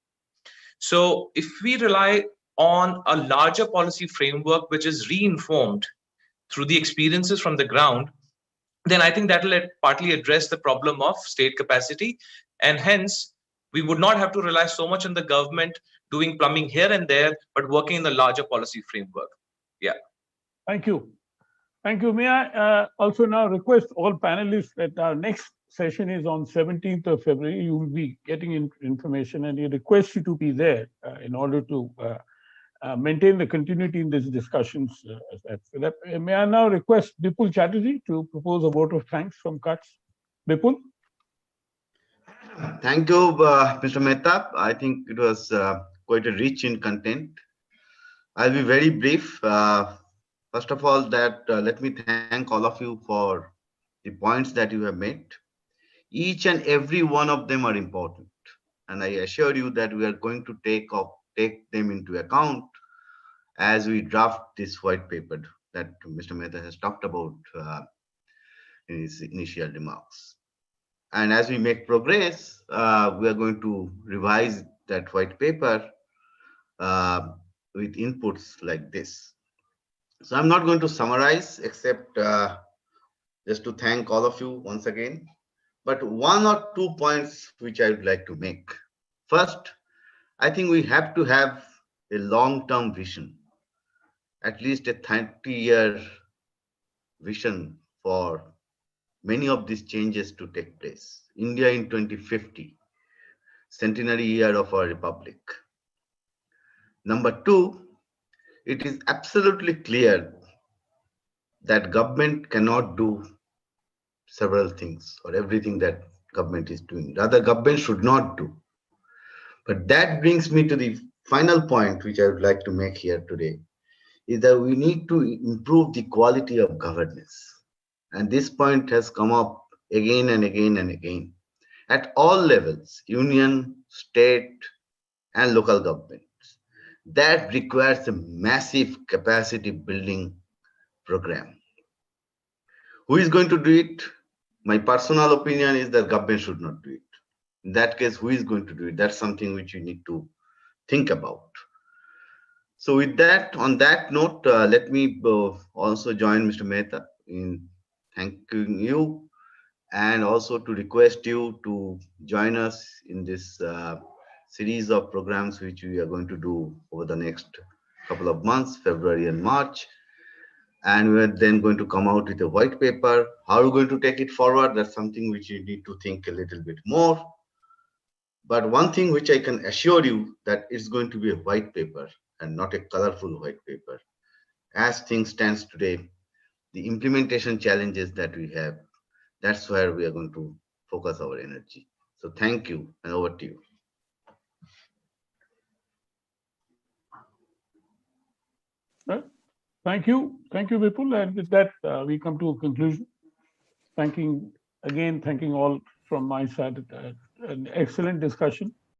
So if we rely on a larger policy framework, which is reinformed through the experiences from the ground, then I think that will partly address the problem of state capacity. And hence, we would not have to rely so much on the government doing plumbing here and there, but working in the larger policy framework. Yeah. Thank you. Thank you. May I also now request all panelists that our next session is on 17th of February. You will be getting information, and we request you to be there in order to maintain the continuity in these discussions. May I now request Bipul Chatterjee to propose a vote of thanks from Kutch. Bipul? Thank you, Mr. Mehta. I think it was quite rich in content. I'll be very brief. First of all, let me thank all of you for the points that you have made. Each and every one of them are important, and I assure you that we are going to take them into account as we draft this white paper that Mr. Mehta has talked about in his initial remarks. And as we make progress, we are going to revise that white paper with inputs like this. So I'm not going to summarize, except just to thank all of you once again. But one or two points which I would like to make. First, I think we have to have a long-term vision, at least a 30-year vision for many of these changes to take place. India in 2050, centenary year of our republic. Number two, it is absolutely clear that government cannot do several things or everything that government is doing. Rather, government should not do. But that brings me to the final point, which I would like to make here today, is that we need to improve the quality of governance. And this point has come up again and again and again at all levels, union, state, and local governments. That requires a massive capacity building program. Who is going to do it? My personal opinion is that government should not do it. In that case, who is going to do it? That's something which you need to think about. So with that, on that note, let me also join Mr. Mehta in thanking you, and also to request you to join us in this series of programs which we are going to do over the next couple of months, February and March. And we're then going to come out with a white paper. How are we going to take it forward? That's something which you need to think a little bit more. But one thing which I can assure you, that it's going to be a white paper and not a colorful white paper. As things stands today, the implementation challenges that we have, that's where we are going to focus our energy. So thank you, and over to you. Thank you, Vipul. And with that, we come to a conclusion. Thanking all from my side, an excellent discussion.